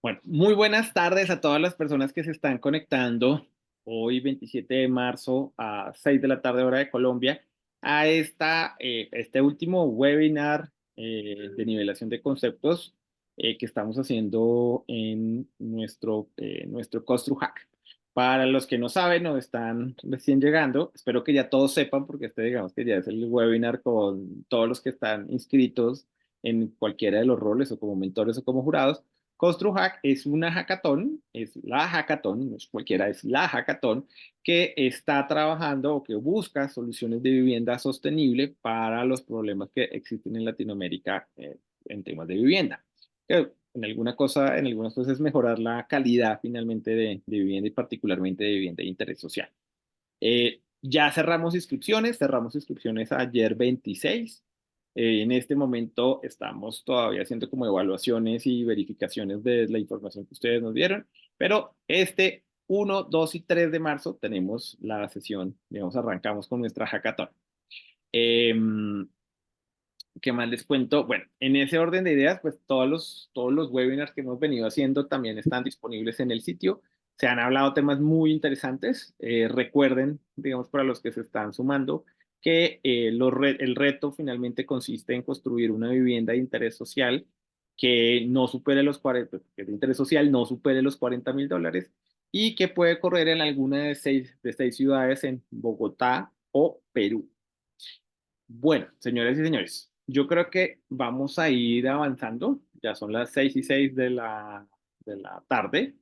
Bueno, muy buenas tardes a todas las personas que se están conectando hoy 27 de marzo a 6 de la tarde hora de Colombia a este último webinar de nivelación de conceptos que estamos haciendo en nuestro ConstruHack. Para los que no saben o están recién llegando, espero que ya todos sepan porque digamos que ya es el webinar con todos los que están inscritos en cualquiera de los roles o como mentores o como jurados. ConstruHack es una hackathon, es la hackathon, no es cualquiera, es la hackathon que está trabajando o que busca soluciones de vivienda sostenible para los problemas que existen en Latinoamérica en temas de vivienda. En algunas cosas es mejorar la calidad finalmente de vivienda y particularmente de vivienda de interés social. Ya cerramos inscripciones ayer 26. En este momento estamos todavía haciendo como evaluaciones y verificaciones de la información que ustedes nos dieron, pero este 1, 2 y 3 de marzo tenemos la sesión, digamos, arrancamos con nuestra hackathon. Eh, ¿Qué más les cuento? Bueno, en ese orden de ideas, pues todos los webinars que hemos venido haciendo también están disponibles en el sitio. Se han hablado temas muy interesantes. Recuerden, digamos, para los que se están sumando, que el reto finalmente consiste en construir una vivienda de interés social que no supere los 40, que de interés social no supere los $40,000 y que puede correr en alguna de seis ciudades en Bogotá o Perú. Bueno, señores y señores, yo creo que vamos a ir avanzando. Ya son las 6:06 de la tarde.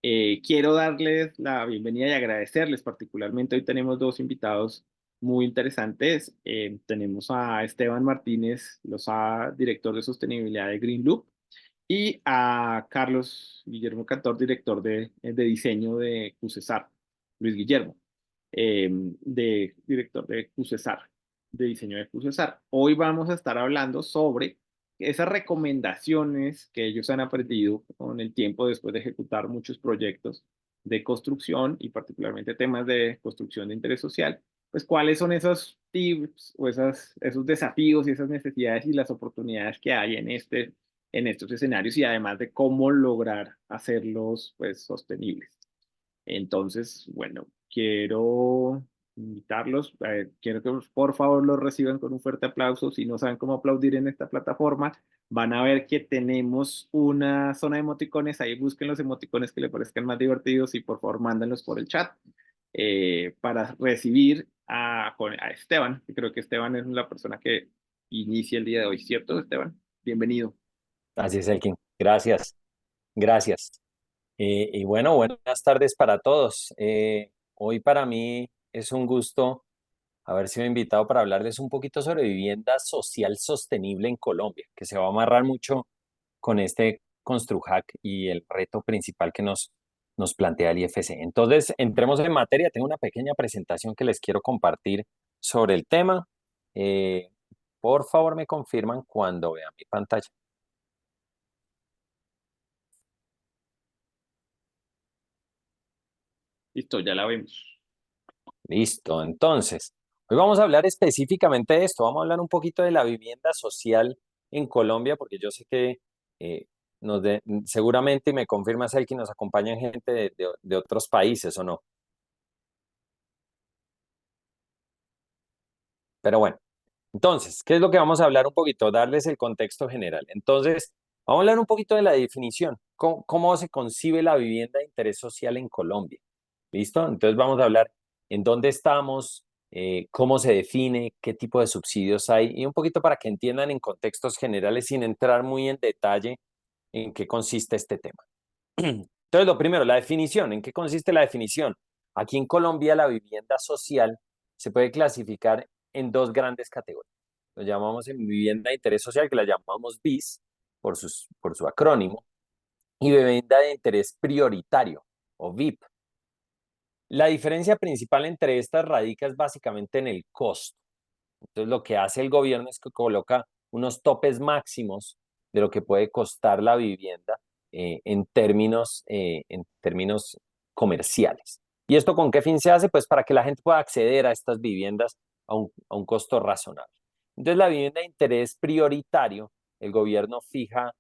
Quiero darles la bienvenida y agradecerles particularmente. Hoy tenemos dos invitados muy interesantes. Tenemos a Esteban Martínez Lozada, director de sostenibilidad de Green Loop, y a Carlos Guillermo Cantor, director de diseño de QCESAR, Luis Guillermo, director de QCESAR, de diseño de QCESAR. Hoy vamos a estar hablando sobre esas recomendaciones que ellos han aprendido con el tiempo después de ejecutar muchos proyectos de construcción y particularmente temas de construcción de interés social, pues cuáles son esos tips o esos desafíos y esas necesidades y las oportunidades que hay en estos escenarios y además de cómo lograr hacerlos pues sostenibles. Entonces, bueno, quiero invitarlos, quiero que por favor los reciban con un fuerte aplauso. Si no saben cómo aplaudir en esta plataforma, van a ver que tenemos una zona de emoticones, ahí busquen los emoticones que les parezcan más divertidos y por favor mándenlos por el chat para recibir a Esteban, que creo que Esteban es la persona que inicia el día de hoy, ¿cierto, Esteban? Bienvenido. Así es, Elkin. Gracias, gracias. Y bueno, buenas tardes para todos. Hoy para mí es un gusto haber sido invitado para hablarles un poquito sobre vivienda social sostenible en Colombia, que se va a amarrar mucho con este ConstruHack y el reto principal que nos plantea el IFC. Entonces, entremos en materia. Tengo una pequeña presentación que les quiero compartir sobre el tema. Eh, por favor, me confirman cuando vean mi pantalla. Listo, ya la vemos. Listo, entonces, hoy vamos a hablar específicamente de esto, vamos a hablar un poquito de la vivienda social en Colombia, porque yo sé que eh, seguramente, y me confirma el que nos acompaña gente de otros países o no. Pero bueno, entonces, ¿qué es lo que vamos a hablar un poquito? Darles el contexto general. Entonces, vamos a hablar un poquito de la definición, cómo se concibe la vivienda de interés social en Colombia. ¿Listo? Entonces vamos a hablar en dónde estamos, cómo se define, qué tipo de subsidios hay y un poquito para que entiendan en contextos generales sin entrar muy en detalle en qué consiste este tema. Entonces, lo primero, la definición. ¿En qué consiste la definición? Aquí en Colombia la vivienda social se puede clasificar en dos grandes categorías. Lo llamamos en vivienda de interés social, que la llamamos BIS por su acrónimo, y vivienda de interés prioritario o VIP. La diferencia principal entre estas radica es básicamente en el costo. Entonces, lo que hace el gobierno es que coloca unos topes máximos de lo que puede costar la vivienda en términos comerciales. ¿Y esto con qué fin se hace? Pues para que la gente pueda acceder a estas viviendas a un costo razonable. Entonces, la vivienda de interés prioritario, el gobierno fija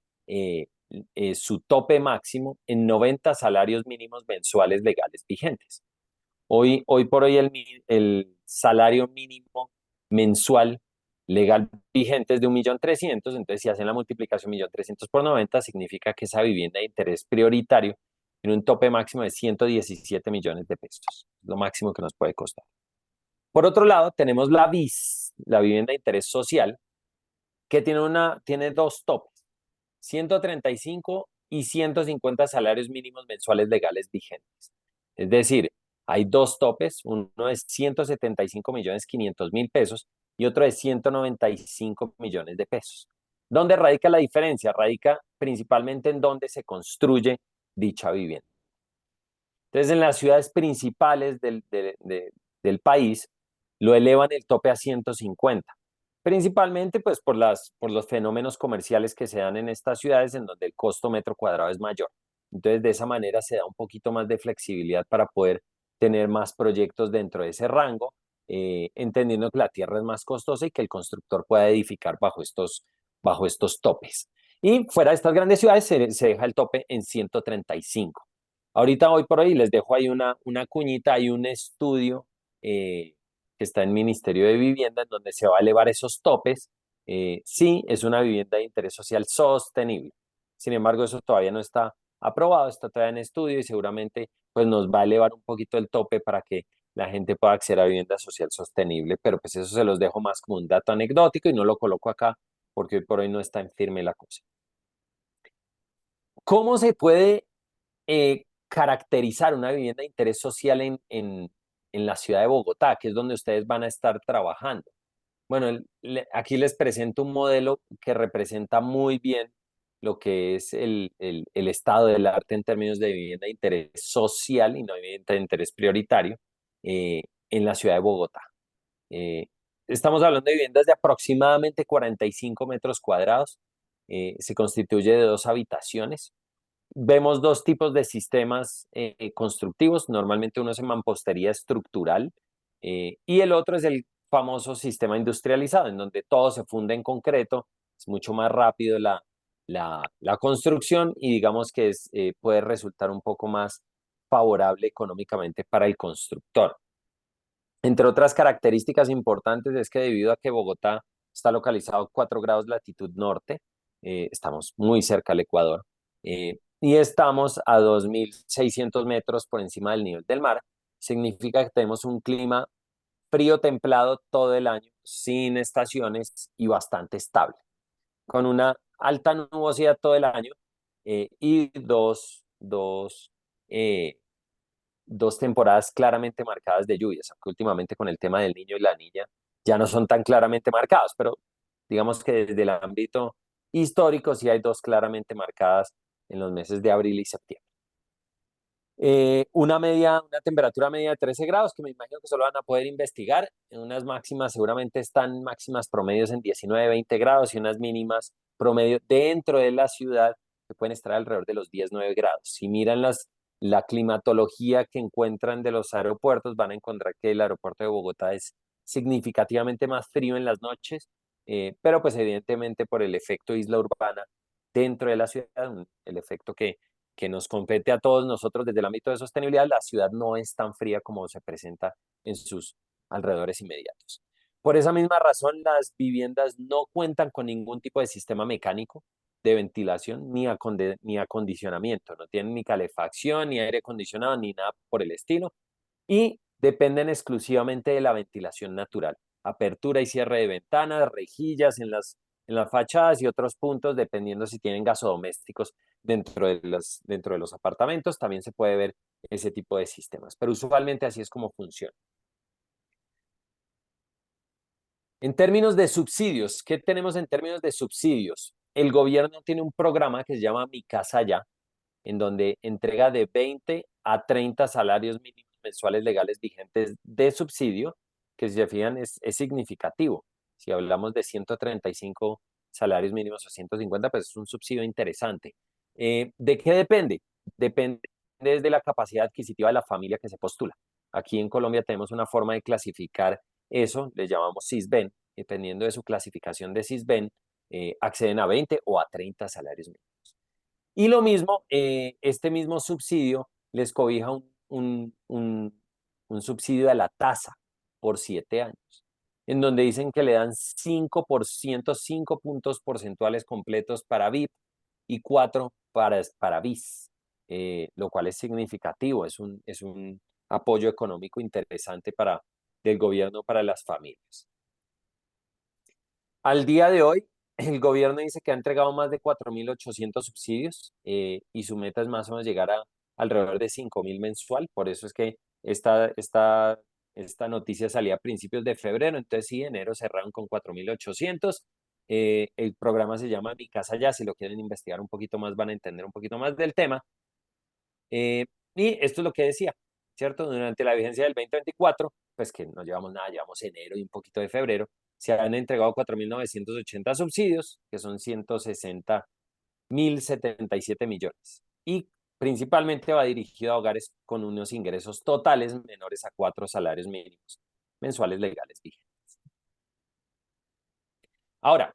su tope máximo en 90 salarios mínimos mensuales legales vigentes. Hoy por hoy el salario mínimo mensual legal vigente es de 1.300.000, entonces si hacen la multiplicación 1.300.000 por 90, significa que esa vivienda de interés prioritario tiene un tope máximo de 117 millones de pesos, lo máximo que nos puede costar. Por otro lado, tenemos la BIS, la vivienda de interés social, que tiene dos topes, 135 y 150 salarios mínimos mensuales legales vigentes. Es decir, hay dos topes, uno es 175.500.000 pesos y otro es 195 millones de pesos. ¿Dónde radica la diferencia? Radica principalmente en dónde se construye dicha vivienda. Entonces, en las ciudades principales del país, lo elevan el tope a 150, principalmente pues por los fenómenos comerciales que se dan en estas ciudades en donde el costo metro cuadrado es mayor. Entonces, de esa manera se da un poquito más de flexibilidad para poder tener más proyectos dentro de ese rango, entendiendo que la tierra es más costosa y que el constructor pueda edificar bajo estos topes. Y fuera de estas grandes ciudades se deja el tope en 135. Ahorita, hoy por hoy, les dejo ahí una cuñita, hay un estudio que está en Ministerio de Vivienda en donde se va a elevar esos topes. Sí, es una vivienda de interés social sostenible. Sin embargo, eso todavía no está aprobado, está todavía en estudio y seguramente pues, nos va a elevar un poquito el tope para que la gente pueda acceder a vivienda social sostenible, pero pues eso se los dejo más como un dato anecdótico y no lo coloco acá porque hoy por hoy no está en firme la cosa. ¿Cómo se puede caracterizar una vivienda de interés social en la ciudad de Bogotá, que es donde ustedes van a estar trabajando? Bueno, aquí les presento un modelo que representa muy bien lo que es el estado del arte en términos de vivienda de interés social y no vivienda de interés prioritario en la ciudad de Bogotá. Eh, Estamos hablando de viviendas de aproximadamente 45 metros cuadrados. Se constituye de dos habitaciones. Vemos dos tipos de sistemas constructivos. Normalmente uno es en mampostería estructural y el otro es el famoso sistema industrializado, en donde todo se funde en concreto. Es mucho más rápido la construcción y digamos que puede resultar un poco más favorable económicamente para el constructor. Entre otras características importantes es que debido a que Bogotá está localizado a 4 grados latitud norte, estamos muy cerca al Ecuador, y estamos a 2.600 metros por encima del nivel del mar, significa que tenemos un clima frío templado todo el año, sin estaciones y bastante estable, con una alta nubosidad todo el año y eh, dos temporadas claramente marcadas de lluvias, aunque últimamente con el tema del niño y la niña ya no son tan claramente marcados, pero digamos que desde el ámbito histórico sí hay dos claramente marcadas en los meses de abril y septiembre. Una temperatura media de 13 grados, que me imagino que solo van a poder investigar. En unas máximas seguramente están máximas promedios en 19, 20 grados y unas mínimas promedio dentro de la ciudad que pueden estar alrededor de los 10, 9 grados. Si miran la climatología que encuentran de los aeropuertos, van a encontrar que el aeropuerto de Bogotá es significativamente más frío en las noches, pero pues evidentemente por el efecto isla urbana dentro de la ciudad, el efecto que nos compete a todos nosotros desde el ámbito de sostenibilidad, la ciudad no es tan fría como se presenta en sus alrededores inmediatos. Por esa misma razón, las viviendas no cuentan con ningún tipo de sistema mecánico de ventilación ni acondicionamiento, no tienen ni calefacción, ni aire acondicionado, ni nada por el estilo, y dependen exclusivamente de la ventilación natural, apertura y cierre de ventanas, rejillas en las fachadas y otros puntos, dependiendo si tienen gasodomésticos dentro de los apartamentos, también se puede ver ese tipo de sistemas, pero usualmente así es como funciona. En términos de subsidios, ¿qué tenemos en términos de subsidios? El gobierno tiene un programa que se llama Mi Casa Ya, en donde entrega de 20 a 30 salarios mínimos mensuales legales vigentes de subsidio, que si se fijan es significativo. Si hablamos de 135 salarios mínimos o 150, pues es un subsidio interesante. ¿De qué depende? Depende de la capacidad adquisitiva de la familia que se postula. Aquí en Colombia tenemos una forma de clasificar eso, le llamamos SISBEN. Dependiendo de su clasificación de SISBEN, acceden a 20 o a 30 salarios mínimos. Y lo mismo, este mismo subsidio les cobija un subsidio a la tasa por 7 años, en donde dicen que le dan 5%, 5 puntos porcentuales completos para VIP y 4 para BIS, lo cual es significativo, es un apoyo económico interesante del gobierno para las familias. Al día de hoy, el gobierno dice que ha entregado más de 4.800 subsidios y su meta es más o menos llegar a alrededor de 5.000 mensual. Por eso es que esta noticia salía a principios de febrero, entonces sí, enero cerraron con 4.800. El programa se llama Mi Casa Ya, si lo quieren investigar un poquito más van a entender un poquito más del tema. Y esto es lo que decía, ¿cierto? Durante la vigencia del 2024, pues que no llevamos nada, llevamos enero y un poquito de febrero, se han entregado 4.980 subsidios, que son 160.077 millones. Y principalmente va dirigido a hogares con unos ingresos totales menores a 4 salarios mínimos mensuales legales vigentes. Ahora,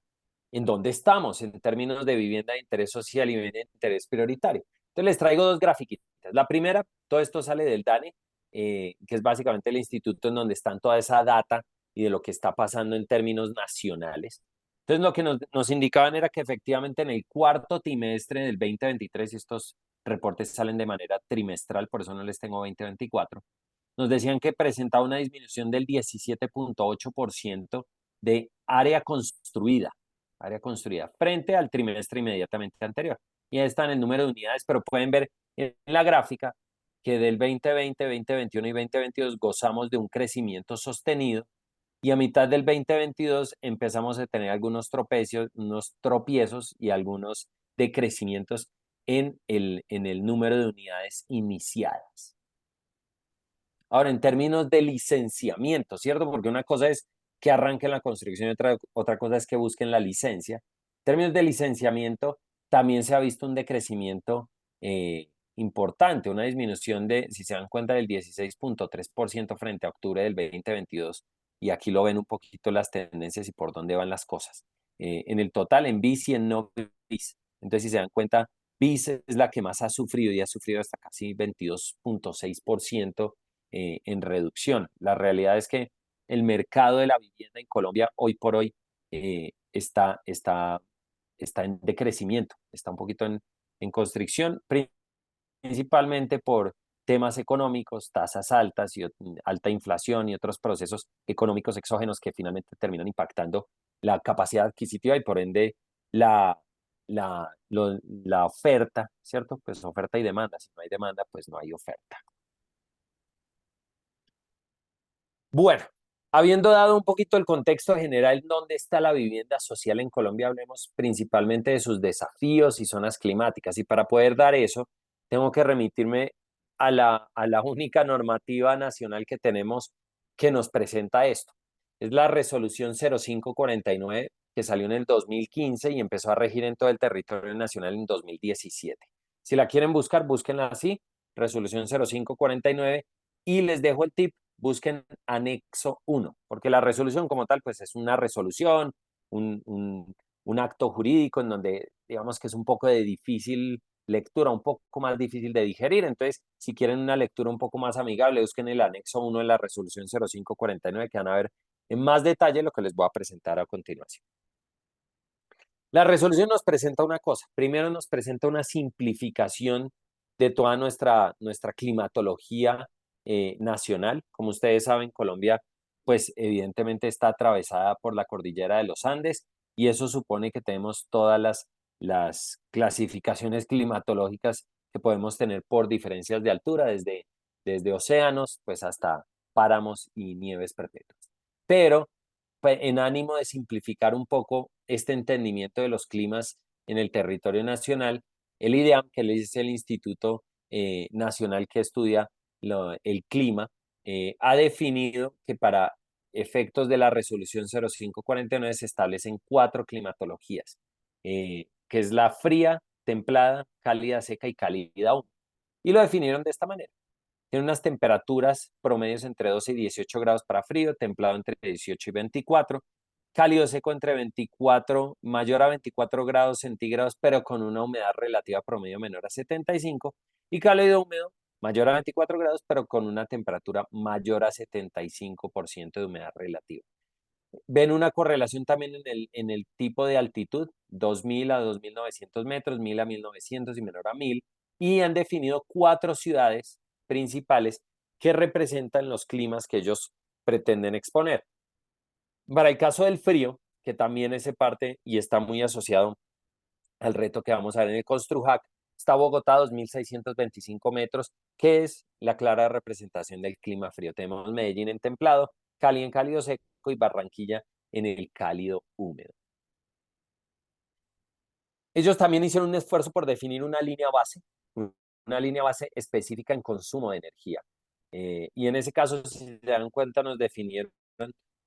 ¿en dónde estamos en términos de vivienda de interés social y vivienda de interés prioritario? Entonces les traigo dos grafiquitas. La primera, todo esto sale del DANE, que es básicamente el instituto en donde están toda esa data y de lo que está pasando en términos nacionales. Entonces lo que nos indicaban era que efectivamente en el cuarto trimestre del 2023, y estos reportes salen de manera trimestral, por eso no les tengo 2024, nos decían que presentaba una disminución del 17.8% de área construida frente al trimestre inmediatamente anterior. Y ahí están el número de unidades, pero pueden ver en la gráfica que del 2020, 2021 y 2022 gozamos de un crecimiento sostenido y a mitad del 2022 empezamos a tener algunos unos tropiezos y algunos decrecimientos en el número de unidades iniciadas. Ahora, en términos de licenciamiento, ¿cierto? Porque una cosa es que arranquen la construcción y otra cosa es que busquen la licencia. En términos de licenciamiento, también se ha visto un decrecimiento importante, una disminución de, si se dan cuenta, del 16.3% frente a octubre del 2022. Y aquí lo ven un poquito las tendencias y por dónde van las cosas. En el total, en BIS y en no BIS. Entonces, si se dan cuenta, BIS es la que más ha sufrido y ha sufrido hasta casi 22.6% en reducción. La realidad es que el mercado de la vivienda en Colombia hoy por hoy está en decrecimiento, está un poquito en constricción, principalmente por temas económicos, tasas altas y alta inflación y otros procesos económicos exógenos que finalmente terminan impactando la capacidad adquisitiva y por ende la, la oferta, ¿cierto? Pues oferta y demanda. Si no hay demanda, pues no hay oferta. Bueno, habiendo dado un poquito el contexto general, ¿dónde está la vivienda social en Colombia? Hablemos principalmente de sus desafíos y zonas climáticas. Y para poder dar eso, tengo que remitirme a la única normativa nacional que tenemos que nos presenta esto. Es la resolución 0549 que salió en el 2015 y empezó a regir en todo el territorio nacional en 2017. Si la quieren buscar, búsquenla así, resolución 0549, y les dejo el tip: busquen anexo 1, porque la resolución como tal, pues es una resolución, un acto jurídico en donde digamos que es un poco de difícil lectura, un poco más difícil de digerir. Entonces, si quieren una lectura un poco más amigable, busquen el anexo 1 de la resolución 0549, que van a ver en más detalle lo que les voy a presentar a continuación. La resolución nos presenta una cosa. Primero nos presenta una simplificación de toda nuestra climatología nacional. Como ustedes saben, Colombia, pues evidentemente está atravesada por la cordillera de los Andes y eso supone que tenemos todas las clasificaciones climatológicas que podemos tener por diferencias de altura, desde océanos pues hasta páramos y nieves perpetuas. Pero en ánimo de simplificar un poco este entendimiento de los climas en el territorio nacional, el IDEAM, que es el Instituto Nacional que estudia el clima, ha definido que para efectos de la resolución 0549 se establecen 4 climatologías, que es la fría, templada, cálida, seca y cálida húmeda. Y lo definieron de esta manera. Tiene unas temperaturas promedios entre 12 y 18 grados para frío, templado entre 18 y 24, cálido seco entre 24, mayor a 24 grados centígrados, pero con una humedad relativa promedio menor a 75, y cálido húmedo, mayor a 24 grados, pero con una temperatura mayor a 75% de humedad relativa. Ven una correlación también en el tipo de altitud, 2000 a 2900 metros, 1000 a 1900 y menor a 1000, y han definido 4 ciudades principales que representan los climas que ellos pretenden exponer. Para el caso del frío, que también es parte y está muy asociado al reto que vamos a ver en el Construjac, está Bogotá, 2.625 metros, que es la clara representación del clima frío. Tenemos Medellín en templado, Cali en cálido seco y Barranquilla en el cálido húmedo. Ellos también hicieron un esfuerzo por definir una línea base específica en consumo de energía. Y en ese caso, si se dan cuenta, nos definieron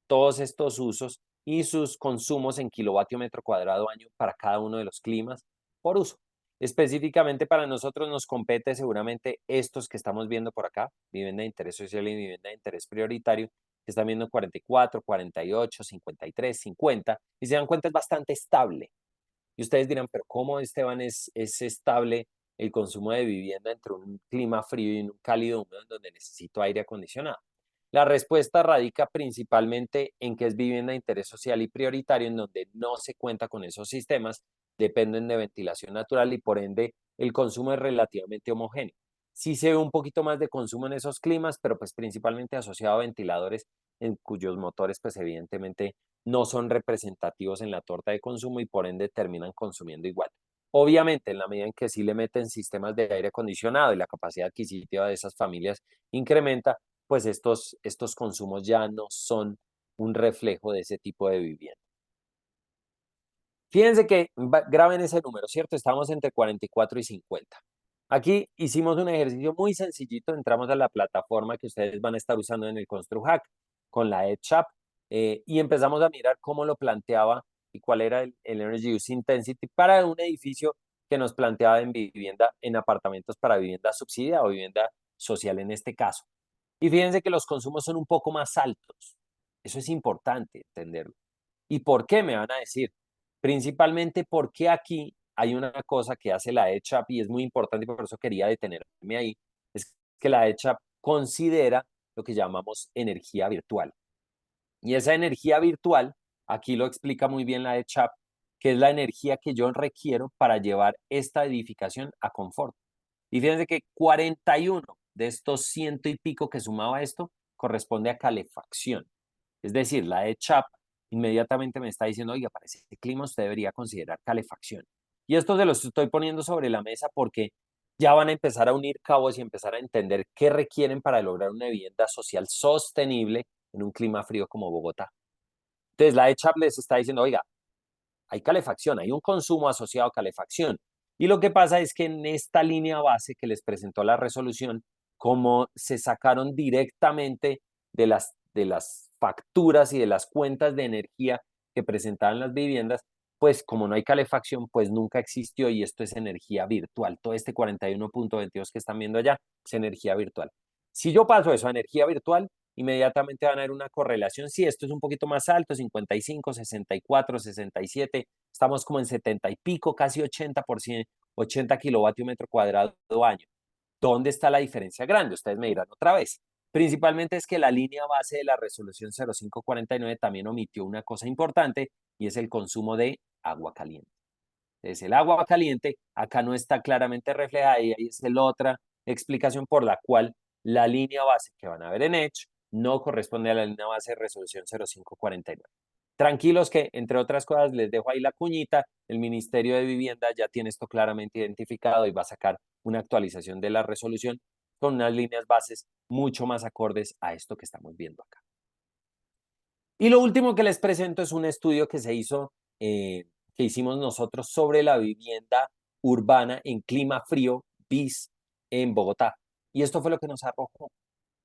todos estos usos y sus consumos en kilovatio metro cuadrado año para cada uno de los climas por uso. Específicamente para nosotros nos compete seguramente estos que estamos viendo por acá, vivienda de interés social y vivienda de interés prioritario, que están viendo 44, 48, 53, 50, y se dan cuenta es bastante estable. Y ustedes dirán, pero ¿cómo, Esteban, es estable el consumo de vivienda entre un clima frío y un cálido húmedo en donde necesito aire acondicionado? La respuesta radica principalmente en que es vivienda de interés social y prioritario, en donde no se cuenta con esos sistemas, dependen de ventilación natural y por ende el consumo es relativamente homogéneo. Sí se ve un poquito más de consumo en esos climas, pero pues principalmente asociado a ventiladores en cuyos motores pues evidentemente no son representativos en la torta de consumo y por ende terminan consumiendo igual. Obviamente, en la medida en que sí le meten sistemas de aire acondicionado y la capacidad adquisitiva de esas familias incrementa, pues estos consumos ya no son un reflejo de ese tipo de vivienda. Fíjense que graben ese número, ¿cierto? Estamos entre 44 y 50. Aquí hicimos un ejercicio muy sencillito, entramos a la plataforma que ustedes van a estar usando en el ConstruHack con la EdChap y empezamos a mirar cómo lo planteaba y cuál era el Energy Use Intensity para un edificio que nos planteaba en vivienda, en apartamentos para vivienda subsidiada o vivienda social en este caso. Y fíjense que los consumos son un poco más altos. Eso es importante entenderlo. ¿Y por qué me van a decir? Principalmente porque aquí hay una cosa que hace la EdChap y es muy importante y por eso quería detenerme ahí, es que la EdChap considera lo que llamamos energía virtual. Y esa energía virtual, aquí lo explica muy bien la EdChap, que es la energía que yo requiero para llevar esta edificación a confort. Y fíjense que 41 de estos ciento y pico que sumaba esto corresponde a calefacción. Es decir, la EdChap inmediatamente me está diciendo, oiga, para ese clima usted debería considerar calefacción. Y esto se lo estoy poniendo sobre la mesa porque ya van a empezar a unir cabos y empezar a entender qué requieren para lograr una vivienda social sostenible en un clima frío como Bogotá. Entonces, la EdChap les está diciendo, oiga, hay calefacción, hay un consumo asociado a calefacción. Y lo que pasa es que en esta línea base que les presentó la resolución, como se sacaron directamente de las facturas y de las cuentas de energía que presentaban las viviendas, pues como no hay calefacción, pues nunca existió y esto es energía virtual. Todo este 41.22 que están viendo allá es energía virtual. Si yo paso eso a energía virtual, inmediatamente van a ver una correlación. Si esto es un poquito más alto, 55, 64, 67, estamos como en 70 y pico, casi 80%, 80 kilovatio metro cuadrado año. ¿Dónde está la diferencia grande? Ustedes me dirán otra vez. Principalmente es que la línea base de la resolución 0549 también omitió una cosa importante y es el consumo de agua caliente. Entonces, el agua caliente acá no está claramente reflejada y ahí es la otra explicación por la cual la línea base que van a ver en Edge no corresponde a la línea base de resolución 0549. Tranquilos que, entre otras cosas, les dejo ahí la cuñita, el Ministerio de Vivienda ya tiene esto claramente identificado y va a sacar una actualización de la resolución con unas líneas bases mucho más acordes a esto que estamos viendo acá. Y lo último que les presento es un estudio que se hizo, que hicimos nosotros sobre la vivienda urbana en clima frío, BIS, en Bogotá. Y esto fue lo que nos arrojó.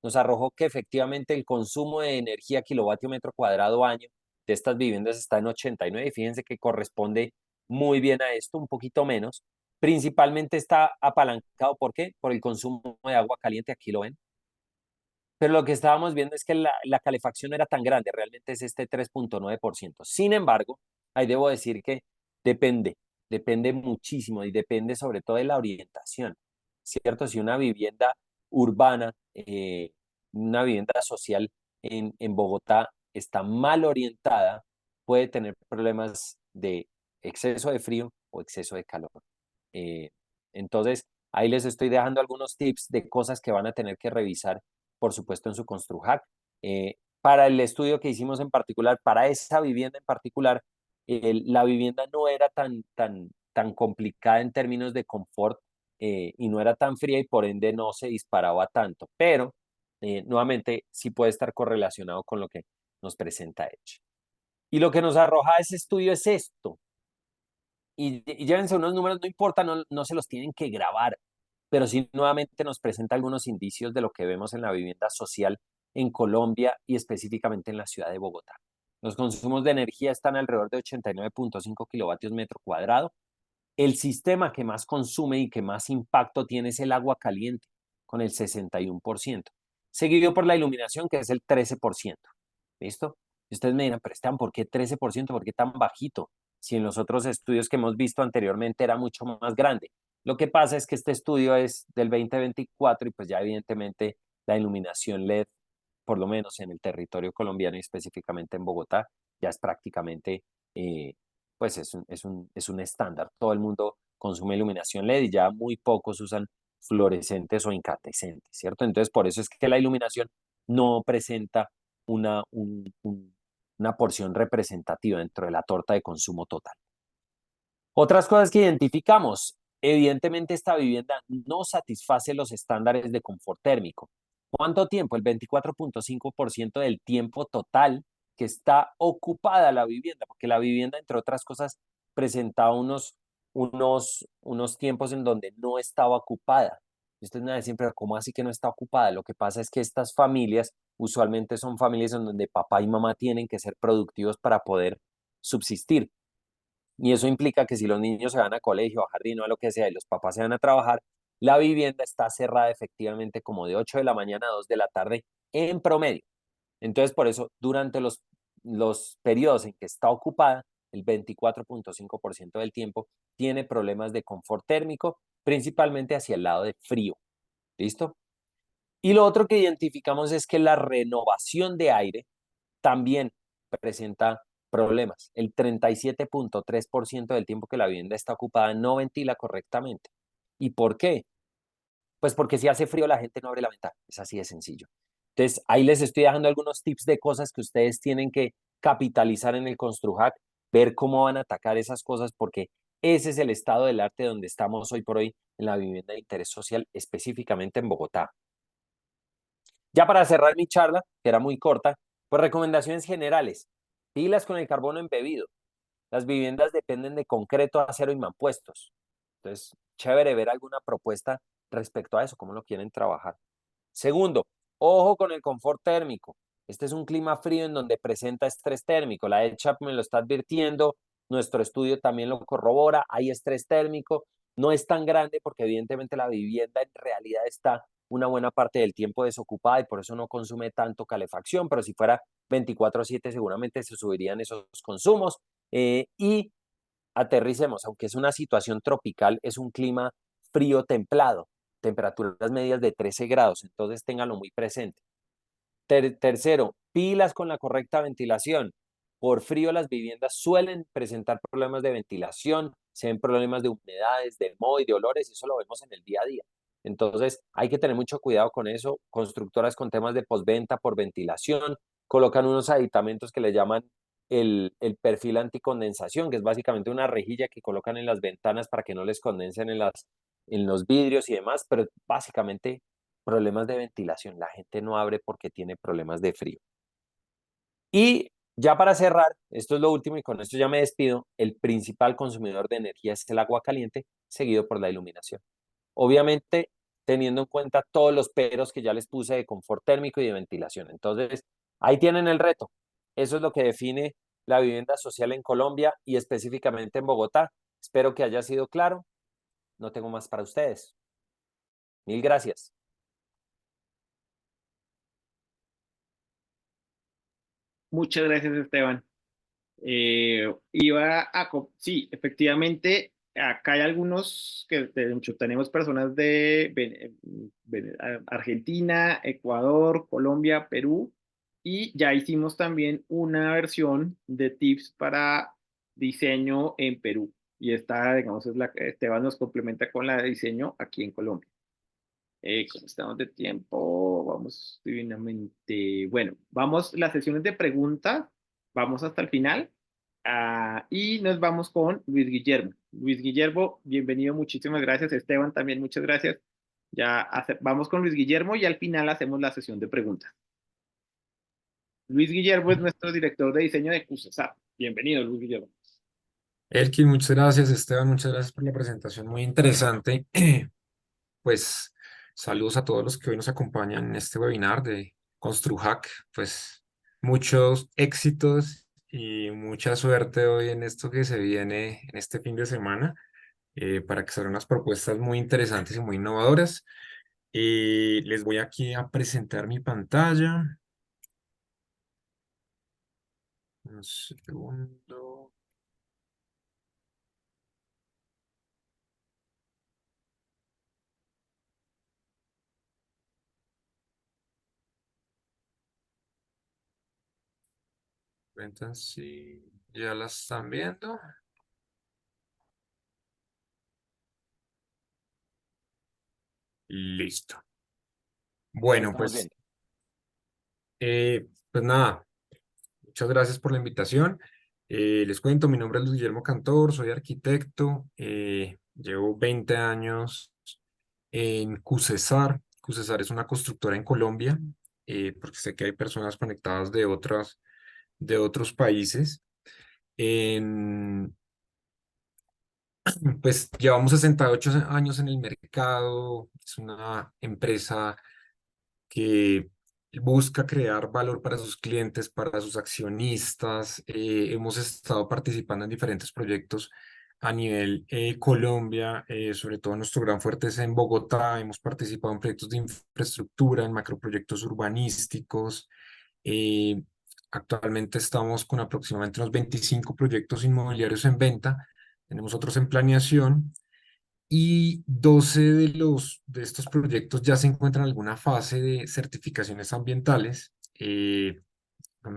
Nos arrojó que efectivamente el consumo de energía kilovatio metro cuadrado año de estas viviendas está en 89. Y fíjense que corresponde muy bien a esto, un poquito menos. Principalmente está apalancado, ¿por qué? Por el consumo de agua caliente, aquí lo ven. pero lo que estábamos viendo es que la calefacción no era tan grande, realmente es este 3,9%. Sin embargo, ahí debo decir que depende, depende muchísimo y depende sobre todo de la orientación, ¿cierto? Si una vivienda urbana, una vivienda social en Bogotá está mal orientada, puede tener problemas de exceso de frío o exceso de calor. Eh, entonces, ahí les estoy dejando algunos tips de cosas que van a tener que revisar, por supuesto, en su ConstruHack. Para el estudio que hicimos en particular, para esa vivienda en particular, la vivienda no era tan complicada en términos de confort y no era tan fría y por ende no se disparaba tanto, pero nuevamente sí puede estar correlacionado con lo que nos presenta Edge. Y lo que nos arroja ese estudio es esto, y llévense unos números, no importa, no se los tienen que grabar, pero sí nuevamente nos presenta algunos indicios de lo que vemos en la vivienda social en Colombia y específicamente en la ciudad de Bogotá. Los consumos de energía están alrededor de 89,5 kilovatios metro cuadrado. El sistema que más consume y que más impacto tiene es el agua caliente, con el 61%, seguido por la iluminación, que es el 13%. ¿Listo? Y ustedes me dirán, pero Esteban, ¿por qué 13%? ¿Por qué tan bajito? Si en los otros estudios que hemos visto anteriormente era mucho más grande. Lo que pasa es que este estudio es del 2024 y pues ya evidentemente la iluminación LED, por lo menos en el territorio colombiano y específicamente en Bogotá, ya es prácticamente, pues es un estándar. Todo el mundo consume iluminación LED y ya muy pocos usan fluorescentes o incandescentes, ¿cierto? Entonces, por eso es que la iluminación no presenta una porción representativa dentro de la torta de consumo total. Otras cosas que identificamos, evidentemente esta vivienda no satisface los estándares de confort térmico. ¿Cuánto tiempo? El 24,5% del tiempo total que está ocupada la vivienda, porque la vivienda, entre otras cosas, presentaba unos tiempos en donde no estaba ocupada. Esto es nada de siempre, ¿cómo así que no está ocupada? Lo que pasa es que estas familias usualmente son familias en donde papá y mamá tienen que ser productivos para poder subsistir. Y eso implica que si los niños se van a colegio, a jardín o a lo que sea y los papás se van a trabajar, la vivienda está cerrada efectivamente como de 8 de la mañana a 2 de la tarde en promedio. Entonces, por eso, durante los periodos en que está ocupada, el 24,5% del tiempo tiene problemas de confort térmico, principalmente hacia el lado de frío. ¿Listo? Y lo otro que identificamos es que la renovación de aire también presenta problemas. El 37,3% del tiempo que la vivienda está ocupada no ventila correctamente. ¿Y por qué? Pues porque si hace frío la gente no abre la ventana. Es así de sencillo. Entonces, ahí les estoy dejando algunos tips de cosas que ustedes tienen que capitalizar en el ConstruHack, ver cómo van a atacar esas cosas, porque ese es el estado del arte donde estamos hoy por hoy en la vivienda de interés social, específicamente en Bogotá. Ya para cerrar mi charla, que era muy corta, pues recomendaciones generales. Pilas con el carbono embebido. Las viviendas dependen de concreto, acero y mampuestos. Entonces, chévere ver alguna propuesta respecto a eso, cómo lo quieren trabajar. Segundo, ojo con el confort térmico. Este es un clima frío en donde presenta estrés térmico. La EDCHAP me lo está advirtiendo, nuestro estudio también lo corrobora, hay estrés térmico. No es tan grande porque evidentemente la vivienda en realidad está una buena parte del tiempo desocupada y por eso no consume tanto calefacción, pero si fuera 24/7 seguramente se subirían esos consumos. Y aterricemos, aunque es una situación tropical, es un clima frío templado, temperaturas medias de 13 grados, entonces ténganlo muy presente. Tercero, pilas con la correcta ventilación. Por frío las viviendas suelen presentar problemas de ventilación, se ven problemas de humedades, de moho y de olores, y eso lo vemos en el día a día. Entonces hay que tener mucho cuidado con eso. Constructoras con temas de postventa por ventilación colocan unos aditamentos que le llaman el perfil anticondensación, que es básicamente una rejilla que colocan en las ventanas para que no les condensen en los vidrios y demás, pero básicamente problemas de ventilación. La gente no abre porque tiene problemas de frío. Y ya para cerrar, esto es lo último y con esto ya me despido, el principal consumidor de energía es el agua caliente, seguido por la iluminación. Obviamente, teniendo en cuenta todos los peros que ya les puse de confort térmico y de ventilación. Entonces, ahí tienen el reto. Eso es lo que define la vivienda social en Colombia y específicamente en Bogotá. Espero que haya sido claro. No tengo más para ustedes. Mil gracias. Muchas gracias, Esteban. Sí, efectivamente, acá hay algunos que de hecho tenemos personas de Argentina, Ecuador, Colombia, Perú, y ya hicimos también una versión de tips para diseño en Perú. Y esta, digamos, es la que Esteban nos complementa con la de diseño aquí en Colombia. ¿Cómo estamos de tiempo? Vamos divinamente. Bueno, vamos las sesiones de preguntas, vamos hasta el final. Y nos vamos con Luis Guillermo. Luis Guillermo, bienvenido, muchísimas gracias. Esteban, también muchas gracias. Vamos con Luis Guillermo y al final hacemos la sesión de preguntas. Luis Guillermo es nuestro director de diseño de QCSA. Bienvenido, Luis Guillermo. Elkin, muchas gracias. Esteban, muchas gracias por la presentación, muy interesante. Pues saludos a todos los que hoy nos acompañan en este webinar de ConstruHack. Pues muchos éxitos y mucha suerte hoy en esto que se viene en este fin de semana, para que salgan unas propuestas muy interesantes y muy innovadoras. Les voy aquí a presentar mi pantalla. Un segundo. Cuentan si ya la están viendo. Listo. Ya lo Bueno, estamos viendo. pues nada, muchas gracias por la invitación. Les cuento, mi nombre es Luis Guillermo Cantor, soy arquitecto, llevo 20 años en QCESAR. QCESAR es una constructora en Colombia, porque sé que hay personas conectadas de otros países. En- pues llevamos 68 años en el mercado, es una empresa que busca crear valor para sus clientes, para sus accionistas. Hemos estado participando en diferentes proyectos a nivel Colombia, sobre todo nuestro gran fuerte es en Bogotá. Hemos participado en proyectos de infraestructura, en macroproyectos urbanísticos. Eh, Actualmente estamos con aproximadamente unos 25 proyectos inmobiliarios en venta. Tenemos otros en planeación y 12 de estos proyectos ya se encuentran en alguna fase de certificaciones ambientales. Es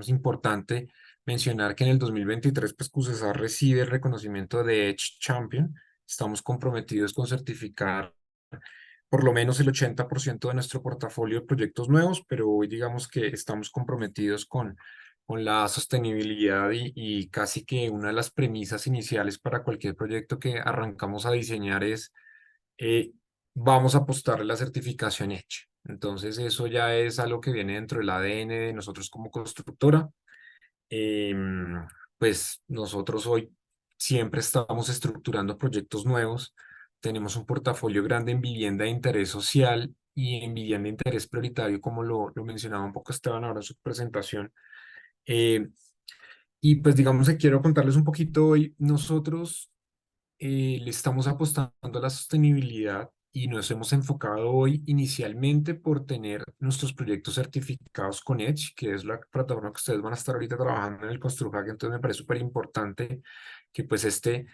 importante mencionar que en el 2023, pues, QCSA recibe el reconocimiento de Edge Champion. Estamos comprometidos con certificar por lo menos el 80% de nuestro portafolio de proyectos nuevos, pero hoy digamos que estamos comprometidos con la sostenibilidad y casi que una de las premisas iniciales para cualquier proyecto que arrancamos a diseñar es, eh, vamos a apostarle la certificación Edge. Entonces eso ya es algo que viene dentro del ADN de nosotros como constructora. Pues nosotros hoy siempre estamos estructurando proyectos nuevos. Tenemos un portafolio grande en vivienda de interés social y en vivienda de interés prioritario, como lo mencionaba un poco Esteban ahora en su presentación. Eh, y pues digamos que quiero contarles un poquito hoy. Nosotros le estamos apostando a la sostenibilidad y nos hemos enfocado hoy inicialmente por tener nuestros proyectos certificados con Edge, que es la plataforma que ustedes van a estar ahorita trabajando en el ConstruHack. Entonces me parece súper importante que pues este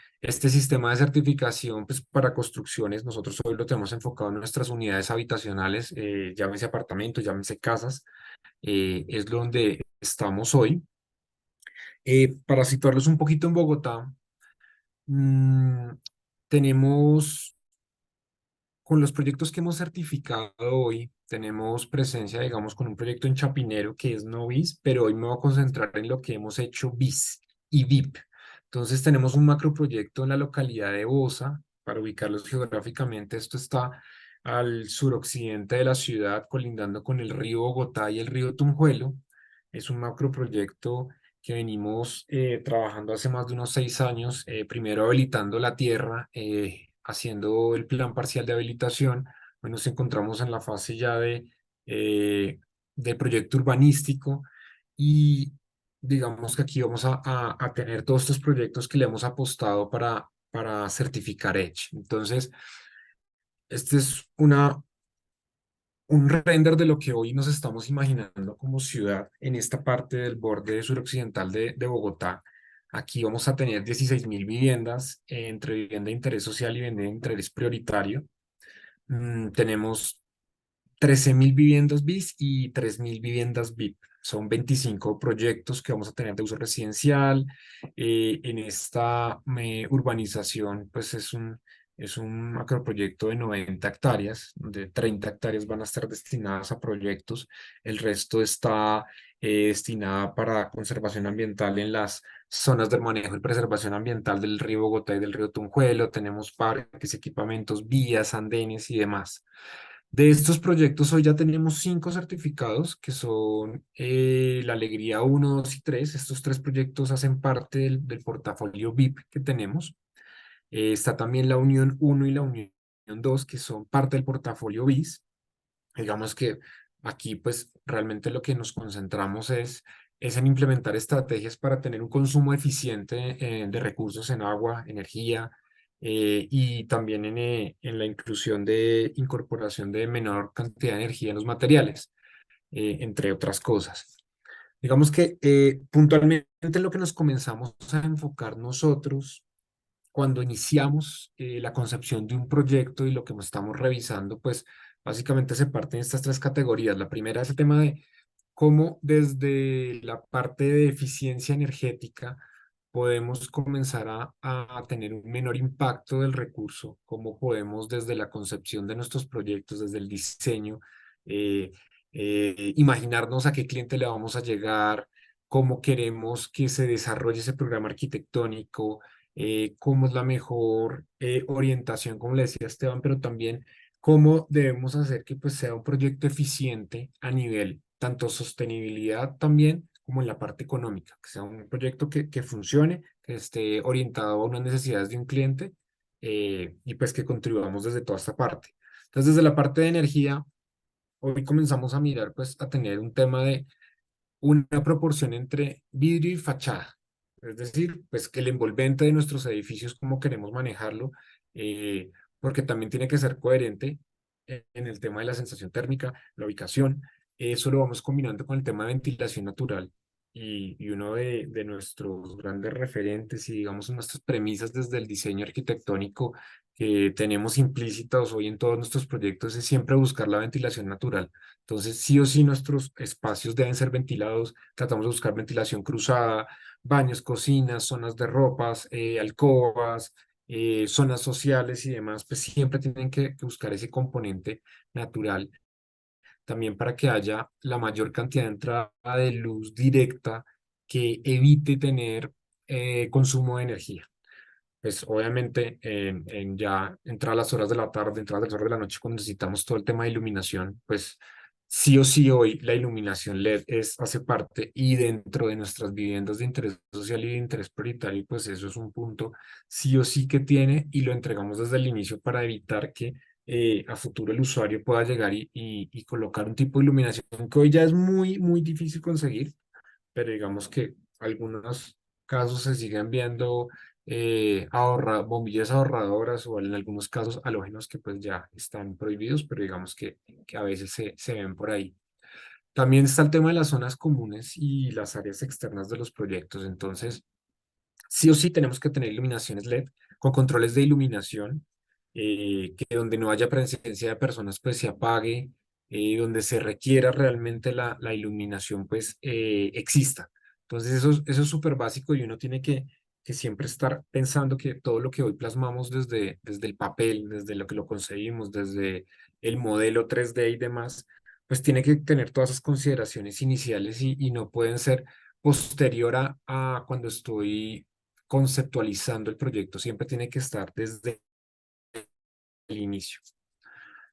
sistema de certificación, pues, para construcciones, nosotros hoy lo tenemos enfocado en nuestras unidades habitacionales, llámese apartamentos, llámese casas, es donde estamos hoy. Para situarlos un poquito en Bogotá. Mm, Tenemos, con los proyectos que hemos certificado hoy, tenemos presencia, digamos, con un proyecto en Chapinero que es no BIS, pero hoy me voy a concentrar en lo que hemos hecho BIS y VIP. Entonces tenemos un macroproyecto en la localidad de Bosa, para ubicarlos geográficamente. Esto está al suroccidente de la ciudad, colindando con el río Bogotá y el río Tunjuelo. Es un macroproyecto que venimos trabajando hace más de unos 6 años, primero habilitando la tierra, haciendo el plan parcial de habilitación. Hoy nos encontramos en la fase ya de proyecto urbanístico y digamos que aquí vamos a tener todos estos proyectos que le hemos apostado para certificar Edge. Entonces, esta es un render de lo que hoy nos estamos imaginando como ciudad en esta parte del borde suroccidental de Bogotá. Aquí vamos a tener 16.000 viviendas entre vivienda de interés social y vivienda de interés prioritario. Tenemos 13.000 viviendas BIS y 3.000 viviendas VIP. Son 25 proyectos que vamos a tener de uso residencial. En esta urbanización, pues es un macroproyecto de 90 hectáreas, donde 30 hectáreas van a estar destinadas a proyectos. El resto está destinada para conservación ambiental en las zonas de manejo y preservación ambiental del río Bogotá y del río Tunjuelo. Tenemos parques, equipamientos, vías, andenes y demás. De estos proyectos hoy ya tenemos 5 certificados que son la Alegría 1, 2 y 3. Estos 3 proyectos hacen parte del portafolio VIP que tenemos. Está también la Unión 1 y la Unión 2 que son parte del portafolio BIS. Digamos que aquí pues realmente lo que nos concentramos es en implementar estrategias para tener un consumo eficiente de recursos en agua, energía, y también en la inclusión de incorporación de menor cantidad de energía en los materiales, entre otras cosas. Digamos que puntualmente lo que nos comenzamos a enfocar nosotros cuando iniciamos la concepción de un proyecto y lo que estamos revisando, pues básicamente se parten estas 3 categorías. La primera es el tema de cómo desde la parte de eficiencia energética podemos comenzar a tener un menor impacto del recurso, cómo podemos desde la concepción de nuestros proyectos, desde el diseño, eh, imaginarnos a qué cliente le vamos a llegar, cómo queremos que se desarrolle ese programa arquitectónico, cómo es la mejor orientación, como le decía Esteban, pero también cómo debemos hacer que pues, sea un proyecto eficiente a nivel tanto sostenibilidad también como en la parte económica, que sea un proyecto que funcione, que esté orientado a unas necesidades de un cliente, y pues que contribuyamos desde toda esta parte. Entonces, desde la parte de energía, hoy comenzamos a mirar, pues a tener un tema de una proporción entre vidrio y fachada. Es decir, pues que el envolvente de nuestros edificios, cómo queremos manejarlo, porque también tiene que ser coherente en el tema de la sensación térmica, la ubicación. Eso lo vamos combinando con el tema de ventilación natural. Y uno de nuestros grandes referentes y digamos nuestras premisas desde el diseño arquitectónico que tenemos implícitas hoy en todos nuestros proyectos es siempre buscar la ventilación natural. Entonces, sí o sí, nuestros espacios deben ser ventilados. Tratamos de buscar ventilación cruzada, baños, cocinas, zonas de ropas, alcobas, zonas sociales y demás, pues siempre tienen que buscar ese componente natural, también para que haya la mayor cantidad de entrada de luz directa que evite tener consumo de energía. Pues obviamente ya entradas las horas de la tarde, entradas las horas de la noche, cuando necesitamos todo el tema de iluminación, pues sí o sí hoy la iluminación LED hace parte y dentro de nuestras viviendas de interés social y de interés prioritario, pues eso es un punto sí o sí que tiene y lo entregamos desde el inicio para evitar que a futuro el usuario pueda llegar y colocar un tipo de iluminación que hoy ya es muy, muy difícil conseguir, pero digamos que algunos casos se siguen viendo bombillas ahorradoras o en algunos casos halógenos que pues ya están prohibidos, pero digamos que a veces se ven por ahí. También está el tema de las zonas comunes y las áreas externas de los proyectos. Entonces, sí o sí tenemos que tener iluminaciones LED con controles de iluminación, que donde no haya presencia de personas pues se apague, donde se requiera realmente la iluminación pues exista. Entonces eso es súper básico y uno tiene que siempre estar pensando que todo lo que hoy plasmamos desde el papel, desde lo que lo concebimos, desde el modelo 3D y demás, pues tiene que tener todas esas consideraciones iniciales y no pueden ser posterior a cuando estoy conceptualizando el proyecto, siempre tiene que estar desde el inicio.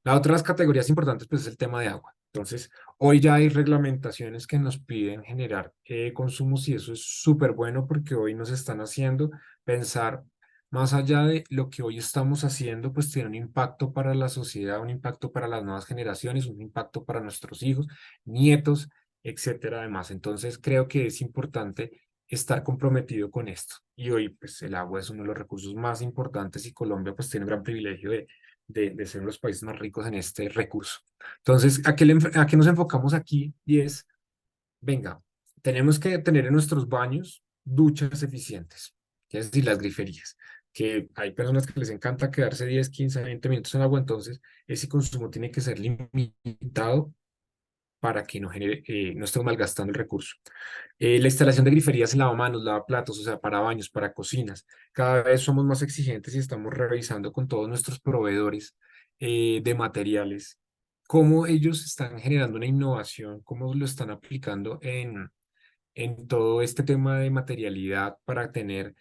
La otra de las categorías importantes pues es el tema de agua. Entonces, hoy ya hay reglamentaciones que nos piden generar consumos y eso es súper bueno porque hoy nos están haciendo pensar más allá de lo que hoy estamos haciendo, pues tiene un impacto para la sociedad, un impacto para las nuevas generaciones, un impacto para nuestros hijos, nietos, etcétera, además. Entonces, creo que es importante estar comprometido con esto. Y hoy, pues el agua es uno de los recursos más importantes y Colombia pues tiene un gran privilegio de ser los países más ricos en este recurso. Entonces, ¿a qué nos enfocamos aquí? Y es, venga, tenemos que tener en nuestros baños duchas eficientes, que es decir, las griferías, que hay personas que les encanta quedarse 10, 15, 20 minutos en agua, entonces ese consumo tiene que ser limitado para que no genere, no estemos malgastando el recurso. La instalación de griferías en lavamanos, lavaplatos, o sea, para baños, para cocinas. Cada vez somos más exigentes y estamos revisando con todos nuestros proveedores de materiales cómo ellos están generando una innovación, cómo lo están aplicando en todo este tema de materialidad para tener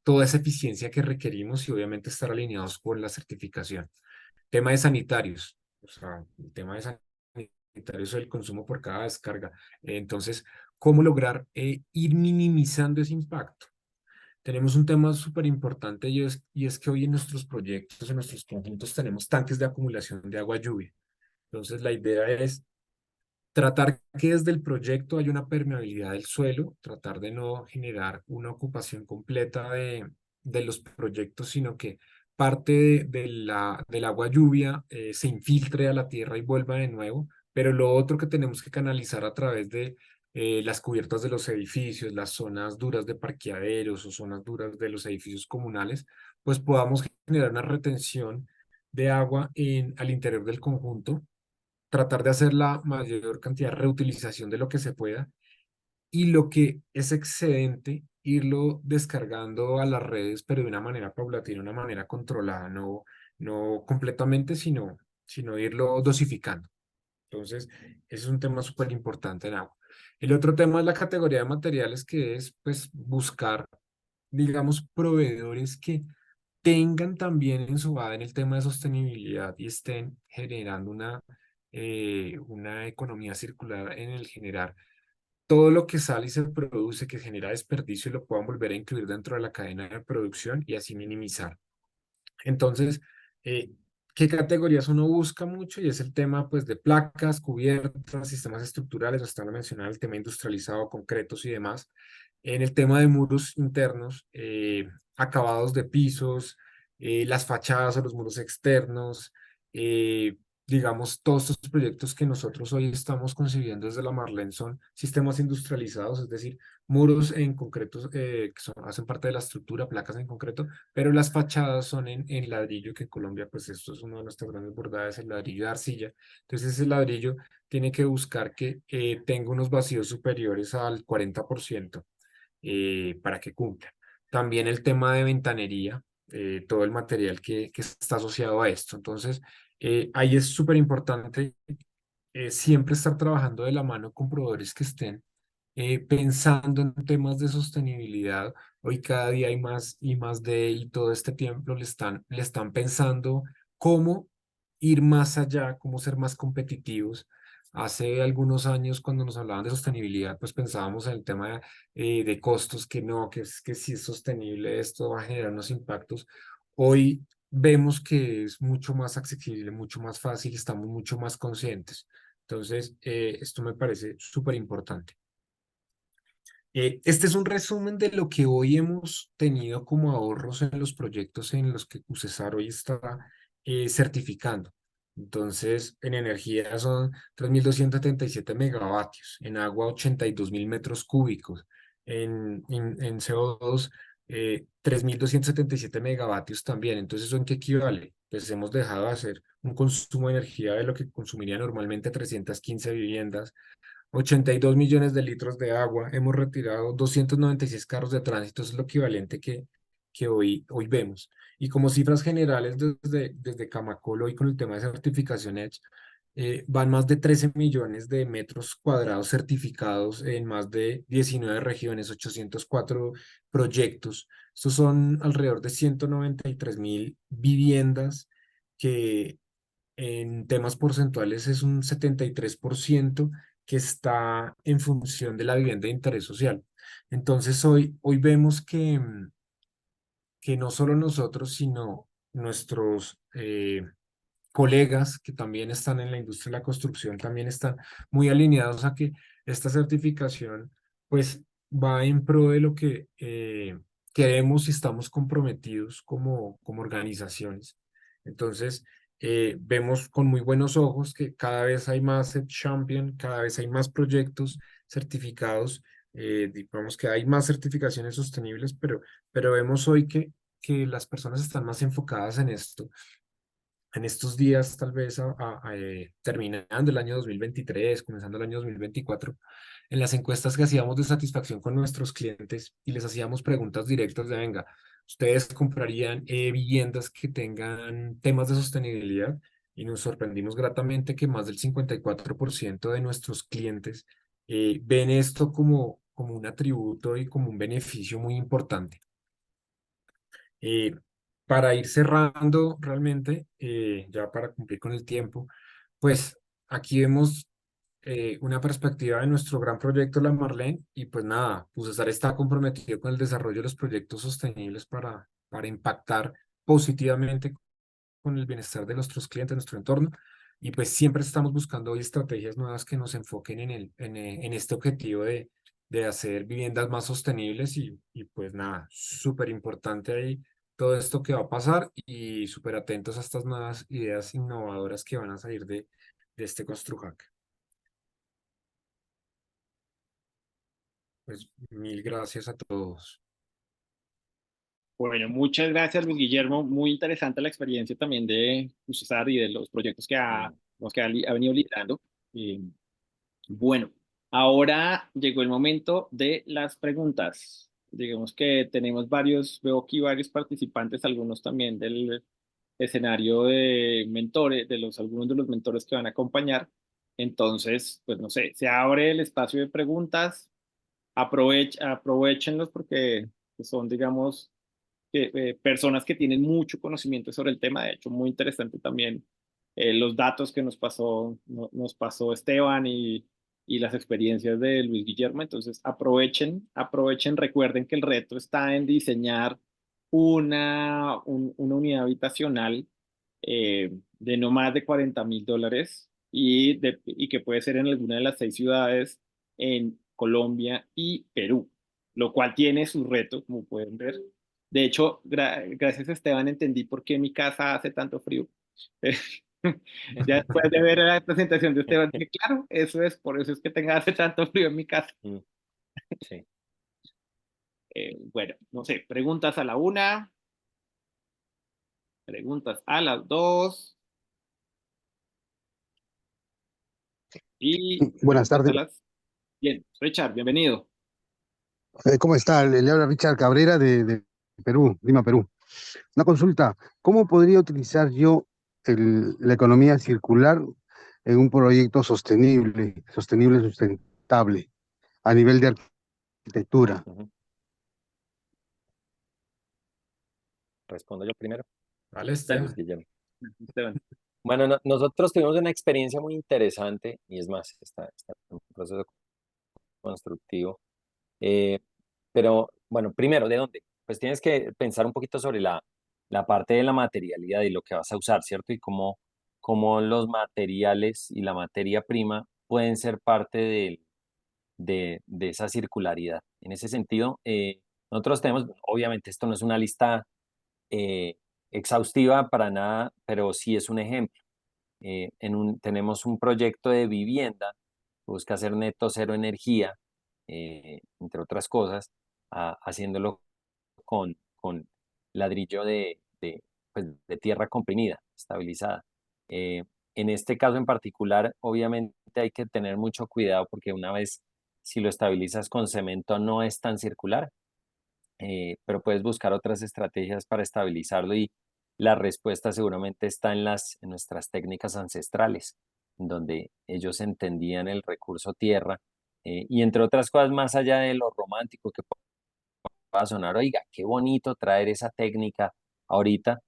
toda esa eficiencia que requerimos y obviamente estar alineados con la certificación. Tema de sanitarios, o sea, el tema de sanitarios, el consumo por cada descarga. Entonces, ¿cómo lograr ir minimizando ese impacto? Tenemos un tema súper importante y es que hoy en nuestros proyectos, en nuestros conjuntos, tenemos tanques de acumulación de agua lluvia. Entonces, la idea es tratar que desde el proyecto haya una permeabilidad del suelo, tratar de no generar una ocupación completa de los proyectos, sino que parte del agua lluvia se infiltre a la tierra y vuelva de nuevo, pero lo otro que tenemos que canalizar a través de las cubiertas de los edificios, las zonas duras de parqueaderos o zonas duras de los edificios comunales, pues podamos generar una retención de agua al interior del conjunto, tratar de hacer la mayor cantidad de reutilización de lo que se pueda y lo que es excedente, irlo descargando a las redes, pero de una manera paulatina, de una manera controlada, no completamente, sino irlo dosificando. Entonces, ese es un tema súper importante en agua. El otro tema es la categoría de materiales, que es pues buscar, digamos, proveedores que tengan también en su base en el tema de sostenibilidad y estén generando una economía circular en el generar todo lo que sale y se produce, que genera desperdicio, y lo puedan volver a incluir dentro de la cadena de producción y así minimizar. Entonces, eh, ¿qué categorías uno busca mucho? Y es el tema pues de placas, cubiertas, sistemas estructurales, hasta lo mencionaba, el tema industrializado, concretos y demás. En el tema de muros internos, acabados de pisos, las fachadas o los muros externos, eh, digamos, todos estos proyectos que nosotros hoy estamos concibiendo desde la Marlen son sistemas industrializados, es decir, muros en concreto hacen parte de la estructura, placas en concreto, pero las fachadas son en ladrillo, que en Colombia, pues esto es una de nuestras grandes bondades, el ladrillo de arcilla. Entonces ese ladrillo tiene que buscar que tenga unos vacíos superiores al 40% para que cumpla. También el tema de ventanería, todo el material que está asociado a esto. Entonces, ahí es súper importante siempre estar trabajando de la mano con proveedores que estén pensando en temas de sostenibilidad. Hoy cada día hay más y más y todo este tiempo le están pensando cómo ir más allá, cómo ser más competitivos. Hace algunos años, cuando nos hablaban de sostenibilidad, pues pensábamos en el tema de costos, que no, que si es sostenible esto va a generar unos impactos. Hoy vemos que es mucho más accesible, mucho más fácil, estamos mucho más conscientes. Entonces, esto me parece súper importante. Este es un resumen de lo que hoy hemos tenido como ahorros en los proyectos en los que UCESAR hoy está certificando. Entonces, en energía son 3.277 megavatios, en agua 82.000 metros cúbicos, en CO2 3.277 megavatios también. Entonces, ¿eso en qué equivale? Pues hemos dejado de hacer un consumo de energía de lo que consumiría normalmente 315 viviendas, 82 millones de litros de agua, hemos retirado 296 carros de tránsito, eso es lo equivalente que hoy vemos. Y como cifras generales desde Camacol, hoy con el tema de certificación EDGE, van más de 13 millones de metros cuadrados certificados en más de 19 regiones, 804 proyectos. Estos son alrededor de 193.000 viviendas que en temas porcentuales es un 73% que está en función de la vivienda de interés social. Entonces hoy vemos que no solo nosotros, sino nuestros colegas que también están en la industria de la construcción, también están muy alineados a que esta certificación pues va en pro de lo que queremos y estamos comprometidos como organizaciones. Entonces, vemos con muy buenos ojos que cada vez hay más Champion, cada vez hay más proyectos certificados, digamos que hay más certificaciones sostenibles, pero vemos hoy que las personas están más enfocadas en esto. En estos días, tal vez terminando el año 2023, comenzando el año 2024, en las encuestas que hacíamos de satisfacción con nuestros clientes y les hacíamos preguntas directas de, venga, ¿ustedes comprarían viviendas que tengan temas de sostenibilidad? Y nos sorprendimos gratamente que más del 54% de nuestros clientes ven esto como un atributo y como un beneficio muy importante. Eh, para ir cerrando realmente, ya para cumplir con el tiempo, pues aquí vemos una perspectiva de nuestro gran proyecto La Marlene y pues nada, Pulsar está comprometido con el desarrollo de los proyectos sostenibles para impactar positivamente con el bienestar de nuestros clientes, nuestro entorno. Y pues siempre estamos buscando hoy estrategias nuevas que nos enfoquen en este objetivo de hacer viviendas más sostenibles y pues nada, súper importante ahí todo esto que va a pasar y súper atentos a estas nuevas ideas innovadoras que van a salir de este ConstruHack. Pues mil gracias a todos. Bueno, muchas gracias, Luis Guillermo. Muy interesante la experiencia también de usar y de los proyectos los que ha venido liderando. Eh, bueno, ahora llegó el momento de las preguntas. Digamos que tenemos veo aquí varios participantes, algunos también del escenario de mentores, algunos de los mentores que van a acompañar. Entonces, pues no sé, se abre el espacio de preguntas. Aprovechenlos porque son, digamos, personas que tienen mucho conocimiento sobre el tema. De hecho, muy interesante también los datos que nos pasó Esteban y las experiencias de Luis Guillermo. Entonces, aprovechen, recuerden que el reto está en diseñar una unidad habitacional de no más de $40,000 y que puede ser en alguna de las 6 ciudades en Colombia y Perú, lo cual tiene su reto, como pueden ver. De hecho, gracias a Esteban entendí por qué mi casa hace tanto frío. Ya después de ver la presentación de Esteban, dije, claro, por eso es que hace tanto frío en mi casa. Mm, sí. Bueno, no sé, preguntas a la una, preguntas a las dos y Buenas preguntas a tardes. las... Bien, Richard, bienvenido. ¿Cómo está? Le habla Richard Cabrera de Perú, Lima, Perú. Una consulta. ¿Cómo podría utilizar yo la economía circular en un proyecto sustentable, a nivel de arquitectura? Ujú. Respondo yo primero. Vale, Dale, Luis Esteban. Guillermo. Esteban. Bueno, nosotros tuvimos una experiencia muy interesante y es más, está en un proceso constructivo. Eh, pero bueno, primero, ¿de dónde? Pues tienes que pensar un poquito sobre la parte de la materialidad y lo que vas a usar, ¿cierto? Y cómo los materiales y la materia prima pueden ser parte de esa circularidad. En ese sentido, nosotros tenemos, obviamente esto no es una lista eh, exhaustiva para nada, pero sí es un ejemplo. Tenemos un proyecto de vivienda que busca hacer neto cero energía, entre otras cosas, haciéndolo con ladrillo pues, de tierra comprimida, estabilizada. Eh, en este caso en particular, obviamente hay que tener mucho cuidado porque una vez si lo estabilizas con cemento no es tan circular, pero puedes buscar otras estrategias para estabilizarlo y la respuesta seguramente está en nuestras técnicas ancestrales, en donde ellos entendían el recurso tierra y entre otras cosas, más allá de lo romántico que pueda sonar, oiga, qué bonito traer esa técnica ahorita,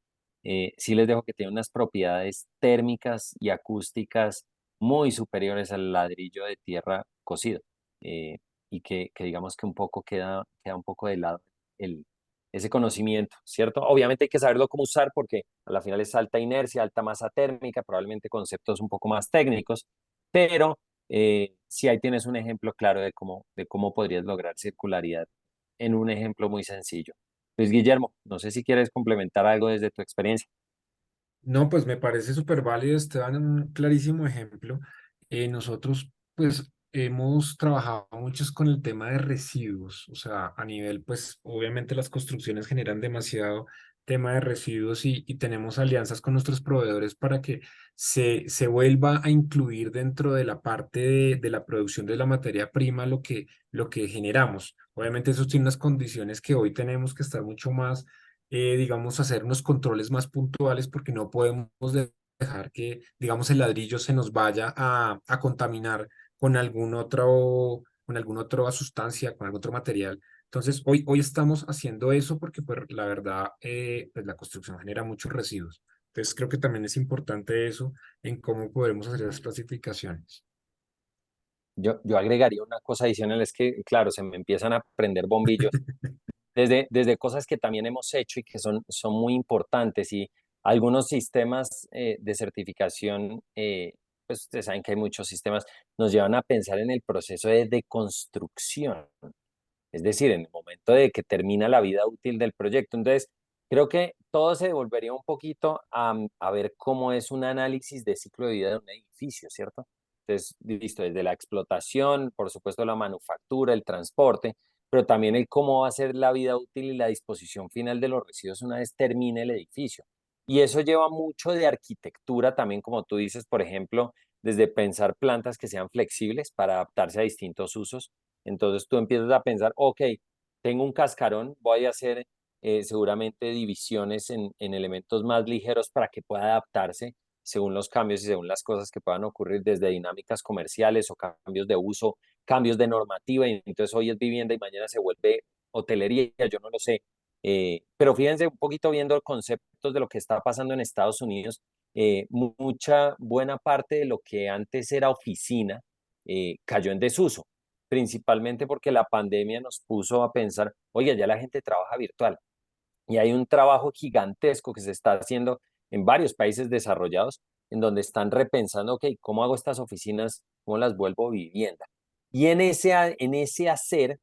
sí les dejo que tiene unas propiedades térmicas y acústicas muy superiores al ladrillo de tierra cocido y que digamos que un poco queda un poco de lado el, ese conocimiento, ¿cierto? Obviamente hay que saberlo cómo usar porque a la final es alta inercia, alta masa térmica, probablemente conceptos un poco más técnicos, pero sí ahí tienes un ejemplo claro de cómo podrías lograr circularidad en un ejemplo muy sencillo. Luis Guillermo, no sé si quieres complementar algo desde tu experiencia. No, pues me parece súper válido, Esteban, un clarísimo ejemplo. Nosotros, pues, hemos trabajado mucho con el tema de residuos, o sea, a nivel, pues, obviamente las construcciones generan demasiado tema de residuos y tenemos alianzas con nuestros proveedores para que se vuelva a incluir dentro de la parte de la producción de la materia prima lo que generamos. Obviamente eso tiene unas condiciones que hoy tenemos que estar mucho más digamos, hacer unos controles más puntuales porque no podemos dejar que, digamos, el ladrillo se nos vaya a contaminar con con alguna otra sustancia, con algún otro material. Entonces, hoy estamos haciendo eso porque, pues, la verdad, pues, la construcción genera muchos residuos. Entonces, creo que también es importante eso en cómo podemos hacer las clasificaciones. Yo agregaría una cosa adicional, es que, claro, se me empiezan a prender bombillos desde cosas que también hemos hecho y que son muy importantes y algunos sistemas de certificación, pues ustedes saben que hay muchos sistemas, nos llevan a pensar en el proceso de deconstrucción, es decir, en el momento de que termina la vida útil del proyecto. Entonces, creo que todo se devolvería un poquito a ver cómo es un análisis de ciclo de vida de un edificio, ¿cierto? Entonces, listo, desde la explotación, por supuesto, la manufactura, el transporte, pero también el cómo va a ser la vida útil y la disposición final de los residuos una vez termine el edificio. Y eso lleva mucho de arquitectura también, como tú dices, por ejemplo, desde pensar plantas que sean flexibles para adaptarse a distintos usos. Entonces tú empiezas a pensar, ok, tengo un cascarón, voy a hacer seguramente divisiones en elementos más ligeros para que pueda adaptarse según los cambios y según las cosas que puedan ocurrir desde dinámicas comerciales o cambios de uso, cambios de normativa, y entonces hoy es vivienda y mañana se vuelve hotelería, yo no lo sé. Pero fíjense un poquito viendo conceptos de lo que está pasando en Estados Unidos, mucha buena parte de lo que antes era oficina cayó en desuso, principalmente porque la pandemia nos puso a pensar, oye, ya la gente trabaja virtual y hay un trabajo gigantesco que se está haciendo en varios países desarrollados en donde están repensando, ok, ¿cómo hago estas oficinas? ¿Cómo las vuelvo vivienda? Y en ese hacer,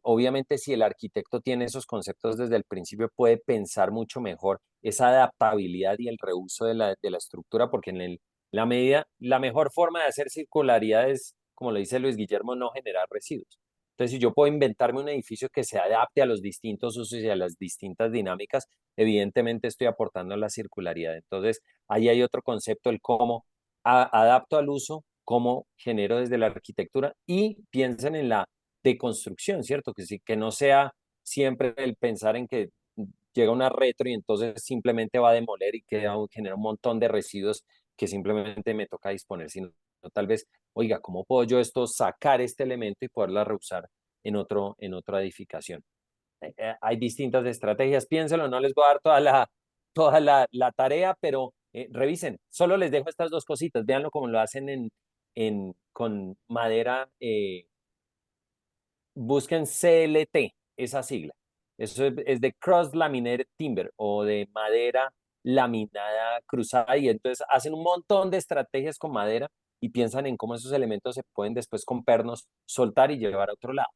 obviamente si el arquitecto tiene esos conceptos desde el principio, puede pensar mucho mejor esa adaptabilidad y el reuso de la estructura, porque la mejor forma de hacer circularidad es, como lo dice Luis Guillermo, no generar residuos. Entonces, si yo puedo inventarme un edificio que se adapte a los distintos usos y a las distintas dinámicas, evidentemente estoy aportando a la circularidad. Entonces, ahí hay otro concepto, el cómo adapto al uso, cómo genero desde la arquitectura y piensen en la deconstrucción, ¿cierto? Que sí, que no sea siempre el pensar en que llega una retro y entonces simplemente va a demoler y genera un montón de residuos que simplemente me toca disponer, sino tal vez, oiga, ¿cómo puedo yo esto sacar este elemento y poderla reusar en otra edificación? Hay distintas estrategias, piénselo, no les voy a dar la tarea, pero revisen, solo les dejo estas dos cositas, véanlo como lo hacen con madera, busquen CLT, esa sigla. Eso es de Cross Laminated Timber o de madera laminada cruzada y entonces hacen un montón de estrategias con madera y piensan en cómo esos elementos se pueden después con pernos soltar y llevar a otro lado.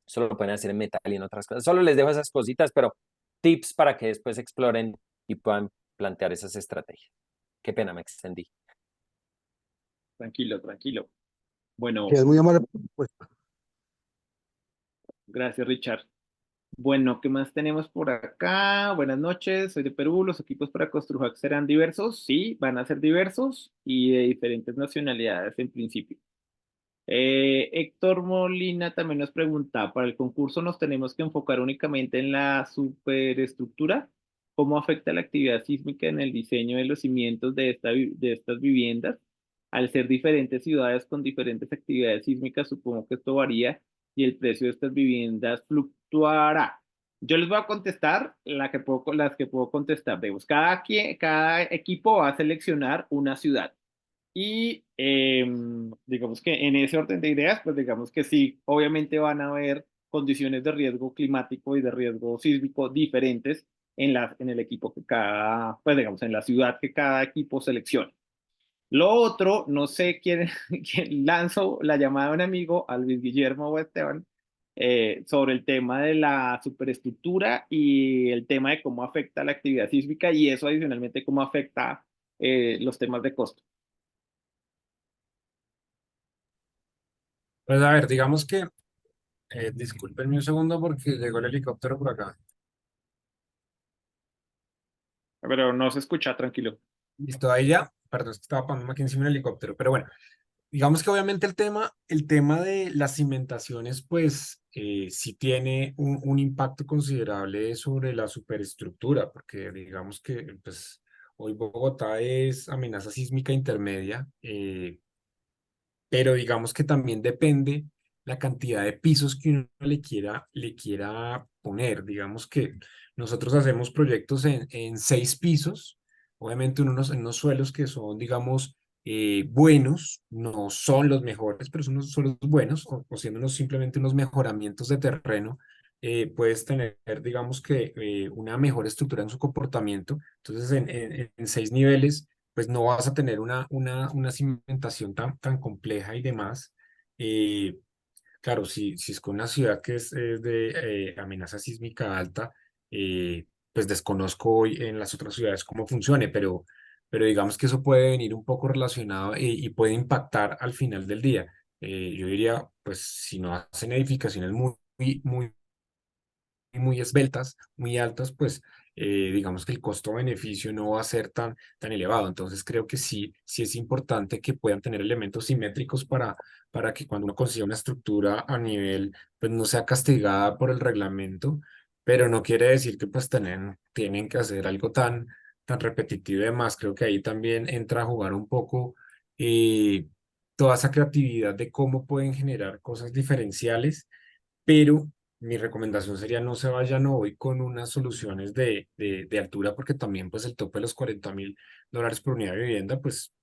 Eso lo pueden hacer en metal y en otras cosas. Solo les dejo esas cositas, pero tips para que después exploren y puedan plantear esas estrategias. Qué pena, me extendí. Tranquilo, tranquilo. Bueno, Es muy amable. Pues, gracias, Richard. Bueno, ¿qué más tenemos por acá? Buenas noches, soy de Perú. Los equipos para Construjac serán diversos. Sí, van a ser diversos y de diferentes nacionalidades en principio. Héctor Molina también nos pregunta, ¿para el concurso nos tenemos que enfocar únicamente en la superestructura? ¿Cómo afecta la actividad sísmica en el diseño de los cimientos de estas viviendas? Al ser diferentes ciudades con diferentes actividades sísmicas, supongo que esto varía y el precio de estas viviendas fluctuará. Yo les voy a contestar las que puedo contestar. Digamos, cada equipo va a seleccionar una ciudad. Y digamos que en ese orden de ideas, pues digamos que sí, obviamente van a haber condiciones de riesgo climático y de riesgo sísmico diferentes en el equipo que pues digamos, en la ciudad que cada equipo seleccione. Lo otro, no sé quién, quién lanzó la llamada a un amigo, a Luis Guillermo o a Esteban, sobre el tema de la superestructura y el tema de cómo afecta la actividad sísmica y eso adicionalmente cómo afecta los temas de costo. Pues a ver, digamos que, discúlpenme un segundo porque llegó el helicóptero por acá. Pero no se escucha, tranquilo. Listo, ahí ya. Perdón, es que estaba poniéndome aquí encima del helicóptero. Pero bueno, digamos que obviamente el tema de las cimentaciones, pues sí tiene un impacto considerable sobre la superestructura, porque digamos que pues, hoy Bogotá es amenaza sísmica intermedia, pero digamos que también depende la cantidad de pisos que uno le quiera poner. Digamos que nosotros hacemos proyectos en 6 pisos, obviamente en unos suelos que son, digamos, buenos, no son los mejores, pero son unos suelos buenos, o siendo simplemente unos mejoramientos de terreno, puedes tener, digamos que, una mejor estructura en su comportamiento. Entonces, en 6 niveles pues no vas a tener una cimentación tan compleja y demás. Eh, claro, si es con una ciudad que es de amenaza sísmica alta, pues desconozco hoy en las otras ciudades cómo funcione, pero digamos que eso puede venir un poco relacionado y puede impactar al final del día. Yo diría, pues si no hacen edificaciones muy muy esbeltas, muy altas, pues digamos que el costo-beneficio no va a ser tan elevado. Entonces creo que sí es importante que puedan tener elementos simétricos para que cuando uno consiga una estructura a nivel, pues no sea castigada por el reglamento, pero no quiere decir que pues tienen que hacer algo tan repetitivo y demás. Creo que ahí también entra a jugar un poco eh, toda esa creatividad de cómo pueden generar cosas diferenciales, pero mi recomendación sería no se vayan hoy con unas soluciones de altura, porque también pues el tope de los $40.000 por unidad de vivienda pues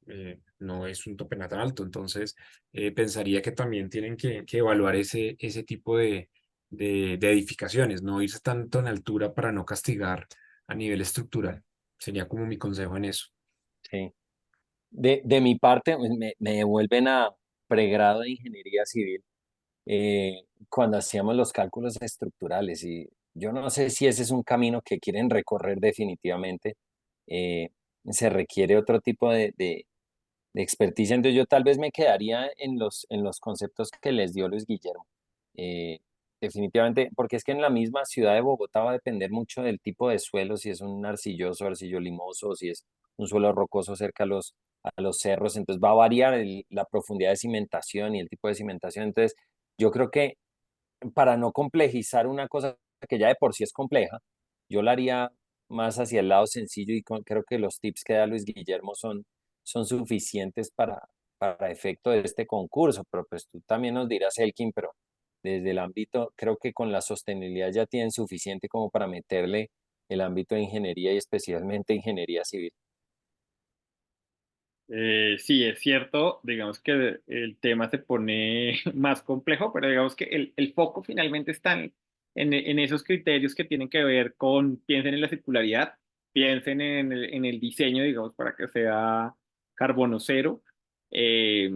no es un tope nada alto. Entonces pensaría que también tienen que evaluar ese tipo de edificaciones, no irse tanto en altura para no castigar a nivel estructural. Sería como mi consejo en eso. Sí. De mi parte, pues, me devuelven a pregrado de ingeniería civil cuando hacíamos los cálculos estructurales y yo no sé si ese es un camino que quieren recorrer definitivamente. eh, Se requiere otro tipo de experticia, entonces yo tal vez me quedaría en los conceptos que les dio Luis Guillermo. Eh, Definitivamente, porque es que en la misma ciudad de Bogotá va a depender mucho del tipo de suelo, si es un arcilloso, arcillo limoso, si es un suelo rocoso cerca a los cerros, entonces va a variar la profundidad de cimentación y el tipo de cimentación. Entonces, yo creo que para no complejizar una cosa que ya de por sí es compleja, yo la haría más hacia el lado sencillo y creo que los tips que da Luis Guillermo son suficientes para efecto de este concurso, pero pues tú también nos dirás, Elkin, pero desde el ámbito, creo que con la sostenibilidad ya tienen suficiente como para meterle el ámbito de ingeniería y especialmente ingeniería civil. Sí, es cierto, digamos que el tema se pone más complejo, pero digamos que el foco finalmente está en esos criterios que tienen que ver con, piensen en la circularidad, piensen en el diseño, digamos, para que sea carbono cero, eh,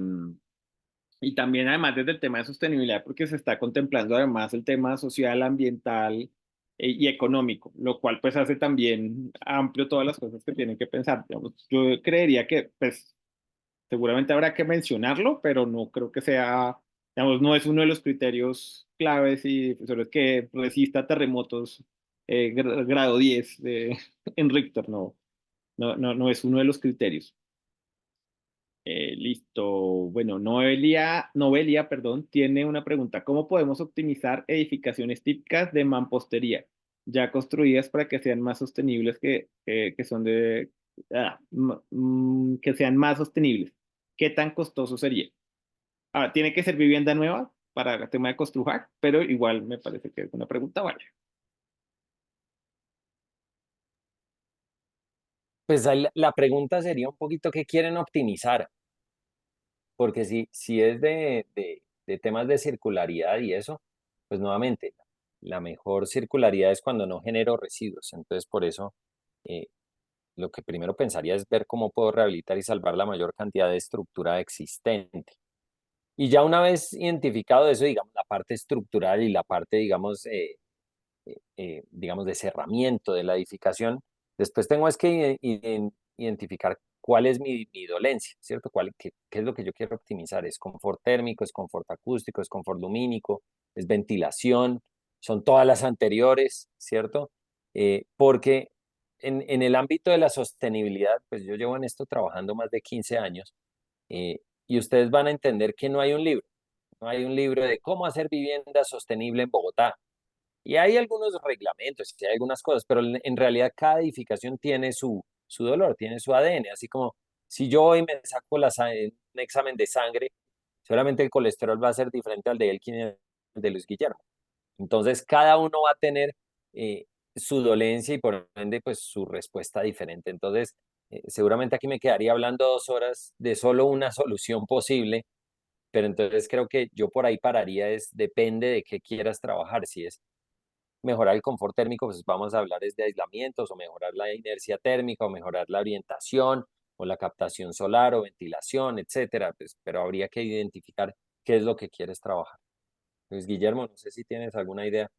y también además desde el tema de sostenibilidad, porque se está contemplando además el tema social, ambiental, y económico, lo cual pues hace también amplio todas las cosas que tienen que pensar. Digamos, yo creería que pues seguramente habrá que mencionarlo, pero no creo que sea, digamos, no es uno de los criterios claves y sobre que resista terremotos grado 10 en Richter, no es uno de los criterios. Listo. Bueno, Noelia, tiene una pregunta. ¿Cómo podemos optimizar edificaciones típicas de mampostería, ya construidas para que sean más sostenibles que son que sean más sostenibles? ¿Qué tan costoso sería? Ahora, tiene que ser vivienda nueva para el tema de construir, pero igual me parece que es una pregunta válida. Pues ahí la pregunta sería un poquito qué quieren optimizar, porque si es de temas de circularidad y eso, pues nuevamente, la mejor circularidad es cuando no genero residuos. Entonces, por eso, eh, lo que primero pensaría es ver cómo puedo rehabilitar y salvar la mayor cantidad de estructura existente. Y ya una vez identificado eso, digamos, la parte estructural y la parte, digamos, de cerramiento de la edificación, después tengo es que identificar cuál es mi dolencia, ¿cierto? ¿Qué es lo que yo quiero optimizar? ¿Es confort térmico, es confort acústico, es confort lumínico, es ventilación? Son todas las anteriores, ¿cierto? Porque en el ámbito de la sostenibilidad, pues yo llevo en esto trabajando más de 15 años, y ustedes van a entender que no hay un libro, no hay un libro de cómo hacer vivienda sostenible en Bogotá. Y hay algunos reglamentos, y hay algunas cosas, pero en realidad cada edificación tiene su dolor, tiene su ADN, así como si yo hoy me saco un examen de sangre, seguramente el colesterol va a ser diferente al de Elkin y al de Luis Guillermo. Entonces, cada uno va a tener eh, su dolencia y por ende, pues su respuesta diferente. Entonces, seguramente aquí me quedaría hablando 2 horas de solo una solución posible, pero entonces creo que yo por ahí pararía, depende de qué quieras trabajar. Si es mejorar el confort térmico, pues vamos a hablar es de aislamientos o mejorar la inercia térmica o mejorar la orientación o la captación solar o ventilación, etcétera. Pues, pero habría que identificar qué es lo que quieres trabajar. Pues Guillermo, no sé si tienes alguna idea.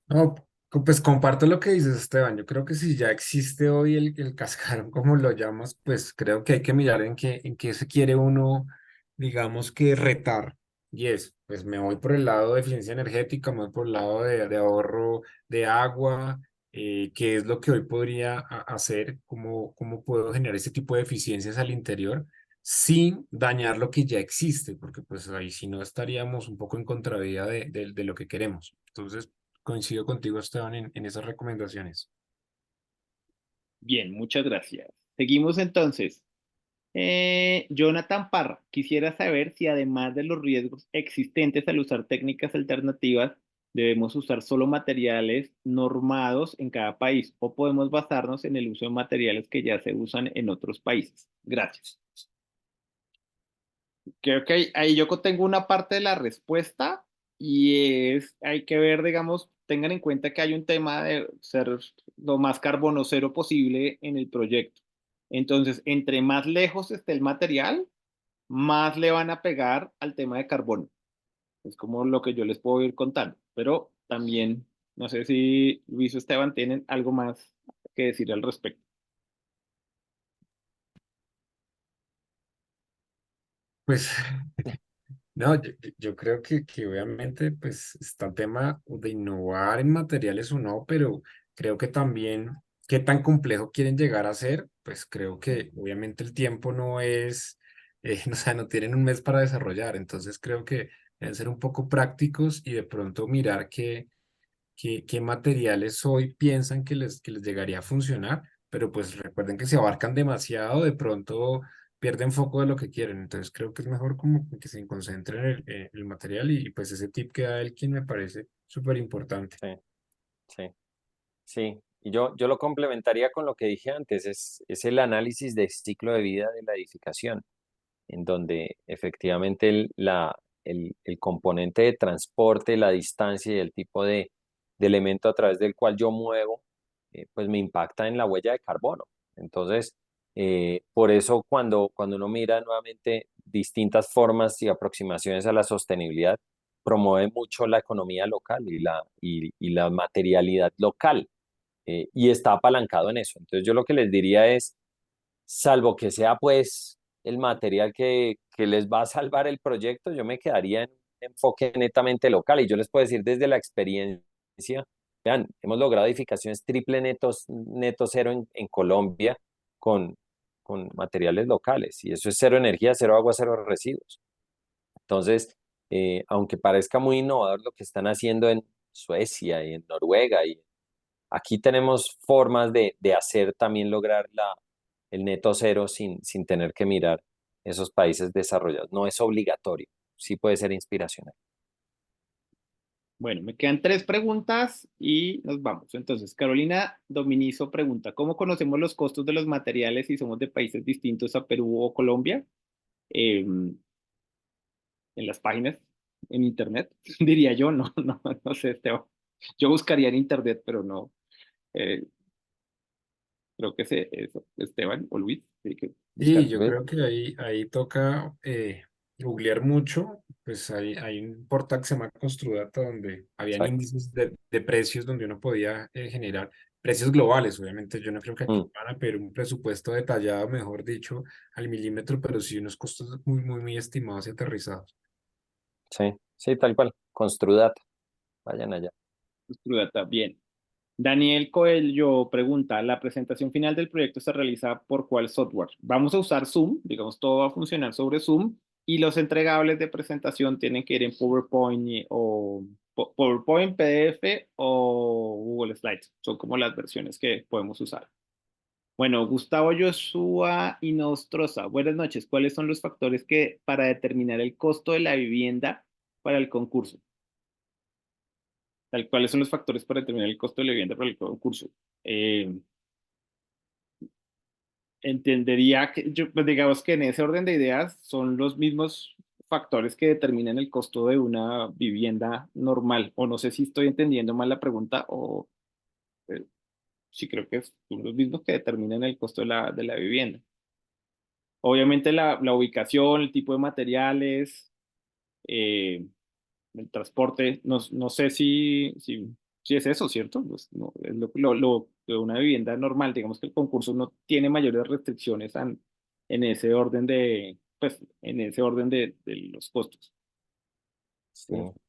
No, pues comparto lo que dices, Esteban. Yo creo que si ya existe hoy el cascarón, como lo llamas, pues creo que hay que mirar en qué se quiere uno, digamos que retar. Y pues me voy por el lado de eficiencia energética, me voy por el lado de ahorro de agua, qué es lo que hoy podría hacer, cómo puedo generar ese tipo de eficiencias al interior sin dañar lo que ya existe, porque pues ahí si no estaríamos un poco en contravía de lo que queremos. Entonces, coincido contigo, Esteban, en esas recomendaciones. Bien, muchas gracias. Seguimos entonces. Jonathan Parra, quisiera saber si además de los riesgos existentes al usar técnicas alternativas, debemos usar solo materiales normados en cada país o podemos basarnos en el uso de materiales que ya se usan en otros países. Gracias. Creo que ahí yo tengo una parte de la respuesta y hay que ver, digamos, tengan en cuenta que hay un tema de ser lo más carbono cero posible en el proyecto. Entonces, entre más lejos esté el material, más le van a pegar al tema de carbono. Es como lo que yo les puedo ir contando, pero también, no sé si Luis o Esteban tienen algo más que decir al respecto. Pues no, yo creo que obviamente pues está el tema de innovar en materiales o no, pero creo que también qué tan complejo quieren llegar a ser, pues creo que obviamente el tiempo no es, o sea, no tienen un mes para desarrollar, entonces creo que deben ser un poco prácticos y de pronto mirar qué materiales hoy piensan que les llegaría a funcionar, pero pues recuerden que si abarcan demasiado, de pronto pierden foco de lo que quieren. Entonces creo que es mejor como que se concentren en el material y pues ese tip que da Elkin me parece súper importante. Sí, sí, sí. Y yo lo complementaría con lo que dije antes, es el análisis de ciclo de vida de la edificación, en donde efectivamente el componente de transporte, la distancia y el tipo de elemento a través del cual yo muevo, pues me impacta en la huella de carbono. Entonces, por eso cuando uno mira nuevamente distintas formas y aproximaciones a la sostenibilidad, promueve mucho la economía local y la materialidad local, y está apalancado en eso. Entonces, yo lo que les diría es, salvo que sea pues el material que les va a salvar el proyecto, yo me quedaría en un enfoque netamente local. Y yo les puedo decir desde la experiencia, vean, hemos logrado edificaciones triple neto cero en Colombia con, con materiales locales. Y eso es cero energía, cero agua, cero residuos. Entonces, aunque parezca muy innovador lo que están haciendo en Suecia y en Noruega, y aquí tenemos formas de hacer también lograr el neto cero sin tener que mirar esos países desarrollados. No es obligatorio, sí puede ser inspiracional. Bueno, me quedan tres preguntas y nos vamos. Entonces, Carolina Dominizo pregunta, ¿cómo conocemos los costos de los materiales si somos de países distintos a Perú o Colombia? En las páginas, en internet, diría yo, no sé, Esteban. Yo buscaría en internet, pero no. eh, creo que eso, Esteban o Luis, hay que Y buscar. yo creo que ahí toca googlear mucho, pues hay un portal que se llama Construdata donde habían Exacto. índices de precios donde uno podía generar precios globales. Obviamente yo no creo que aquí Mm, van a pedir un presupuesto detallado, mejor dicho, al milímetro, pero sí unos costos muy, muy, muy estimados y aterrizados. sí, sí, tal cual. Construdata. Vayan allá. Estructura, bien. Daniel Coelho pregunta, ¿la presentación final del proyecto se realiza por cuál software? Vamos a usar Zoom, digamos, todo va a funcionar sobre Zoom y los entregables de presentación tienen que ir en PowerPoint o PowerPoint, PDF o Google Slides. Son como las versiones que podemos usar. Bueno, Gustavo Joshua y Nostroza, buenas noches. ¿Cuáles son los factores que para determinar el costo de la vivienda para el concurso? ¿Cuáles son los factores para determinar el costo de la vivienda para el concurso? Eh, Entendería que, pues digamos que en ese orden de ideas son los mismos factores que determinan el costo de una vivienda normal. O no sé si estoy entendiendo mal la pregunta o eh, sí creo que son los mismos que determinan el costo de la vivienda. Obviamente la ubicación, el tipo de materiales, eh, el transporte, no sé si es eso, ¿cierto? Pues no, es lo de una vivienda normal, digamos que el concurso no tiene mayores restricciones en ese orden pues, en ese orden de los costos. Sí. Entonces,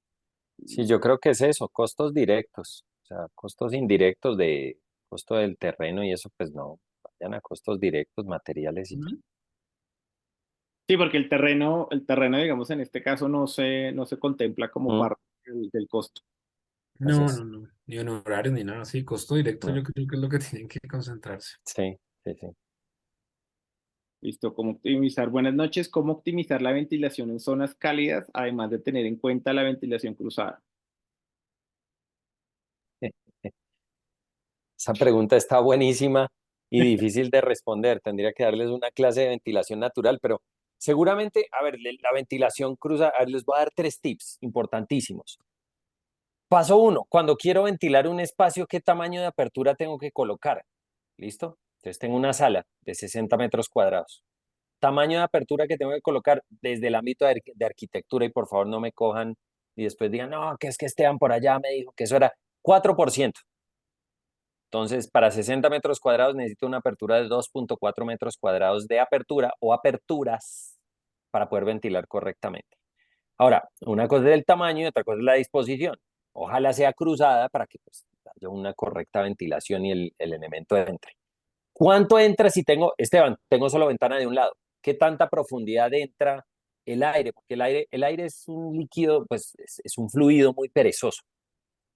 Sí, yo creo que es eso, costos directos. O sea, costos indirectos de costo del terreno y eso, pues no. Vayan a costos directos, materiales y ya. ujú. Sí, porque el terreno, digamos, en este caso no se contempla como Mm, parte del costo. así No, es. no, no, ni honorarios ni nada, sí, costo directo No. yo creo que es lo que tienen que concentrarse. Sí, sí, sí. Listo, ¿cómo optimizar? Buenas noches, ¿cómo optimizar la ventilación en zonas cálidas, además de tener en cuenta la ventilación cruzada? Esa pregunta está buenísima y difícil de responder. Tendría que darles una clase de ventilación natural, pero seguramente, a ver, la ventilación cruza, a ver, les voy a dar tres tips importantísimos. Paso uno, cuando quiero ventilar un espacio, ¿qué tamaño de apertura tengo que colocar? ¿Listo? Entonces tengo una sala de 60 metros cuadrados. Tamaño de apertura que tengo que colocar desde el ámbito de arquitectura y por favor no me cojan y después digan, no, que es que Esteban por allá me dijo que eso era 4%. Entonces, para 60 metros cuadrados necesito una apertura de 2,4 metros cuadrados de apertura o aperturas para poder ventilar correctamente. Ahora, una cosa es el tamaño y otra cosa es la disposición. Ojalá sea cruzada para que pues, haya una correcta ventilación y el elemento entre. ¿Cuánto entra si tengo, Esteban, tengo solo ventana de un lado? ¿Qué tanta profundidad entra el aire? Porque el aire es un líquido, pues es un fluido muy perezoso.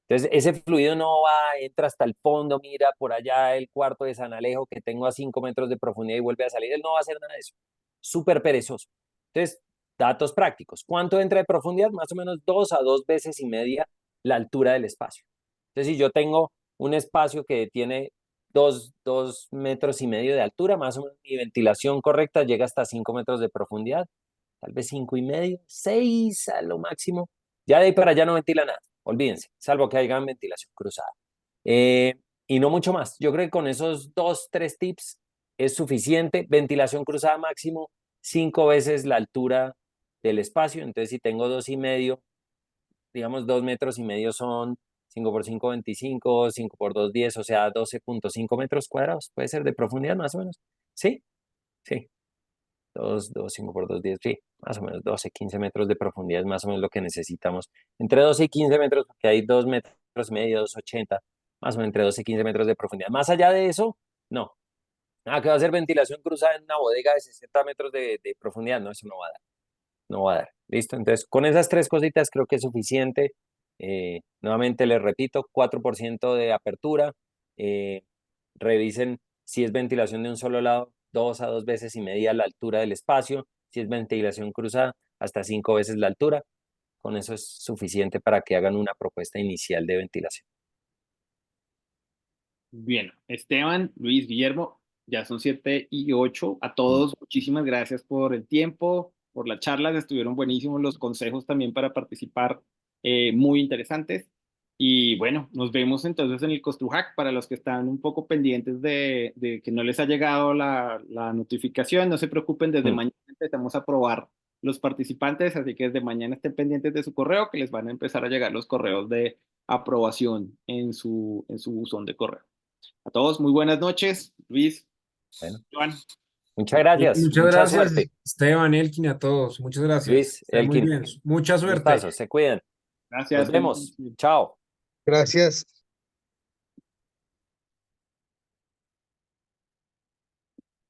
Entonces, ese fluido no va, entra hasta el fondo, mira por allá el cuarto de San Alejo que tengo a 5 metros de profundidad y vuelve a salir. Él no va a hacer nada de eso. Súper perezoso. Entonces, datos prácticos. ¿Cuánto entra de profundidad? Más o menos 2 a 2 veces y media la altura del espacio. Entonces, si yo tengo un espacio que tiene 2 metros y medio de altura, más o menos mi ventilación correcta llega hasta 5 metros de profundidad, tal vez 5,5, 6 a lo máximo. Ya de ahí para allá no ventila nada, olvídense, salvo que haya ventilación cruzada. Eh, y no mucho más. Yo creo que con esos dos, tres tips es suficiente. Ventilación cruzada máximo, 5 veces la altura del espacio. Entonces, si tengo 2,5, digamos 2,5 metros son 5 por 5, 25, 5 por 2, 10, o sea, 12,5 metros cuadrados. Puede ser de profundidad más o menos. Sí, sí. 5 por 2, 10, sí, más o menos 12, 15 metros de profundidad es más o menos lo que necesitamos. Entre 12 y 15 metros, porque hay 2,5 metros, 2,80, más o menos entre 12 y 15 metros de profundidad. Más allá de eso, no. Ah, que va a ser ventilación cruzada en una bodega de 60 metros de profundidad. No, eso no va a dar. No va a dar. ¿Listo? Entonces, con esas tres cositas creo que es suficiente. Nuevamente les repito, 4% de apertura. Eh, Revisen si es ventilación de un solo lado, 2 a 2 veces y media la altura del espacio. Si es ventilación cruzada, hasta 5 veces la altura. Con eso es suficiente para que hagan una propuesta inicial de ventilación. Bien, Esteban, Luis, Guillermo, ya son 7:08. A Mm. todos, muchísimas gracias por el tiempo, por las charlas, estuvieron buenísimos los consejos también para participar, muy interesantes. Y bueno, nos vemos entonces en el CostruHack para los que están un poco pendientes de que no les ha llegado la notificación. No se preocupen, desde Mm. mañana empezamos a probar los participantes, así que desde mañana estén pendientes de su correo, que les van a empezar a llegar los correos de aprobación en su buzón de correo. A todos, muy buenas noches, Luis, Bueno, Joan. muchas gracias, Muchas mucha gracias, suerte. Esteban, Elkin, a todos. Muchas gracias. Luis, Estén muy Elkin, bien. Mucha suerte. gustazo, se cuidan. Nos Gracias. vemos. Chao. Gracias.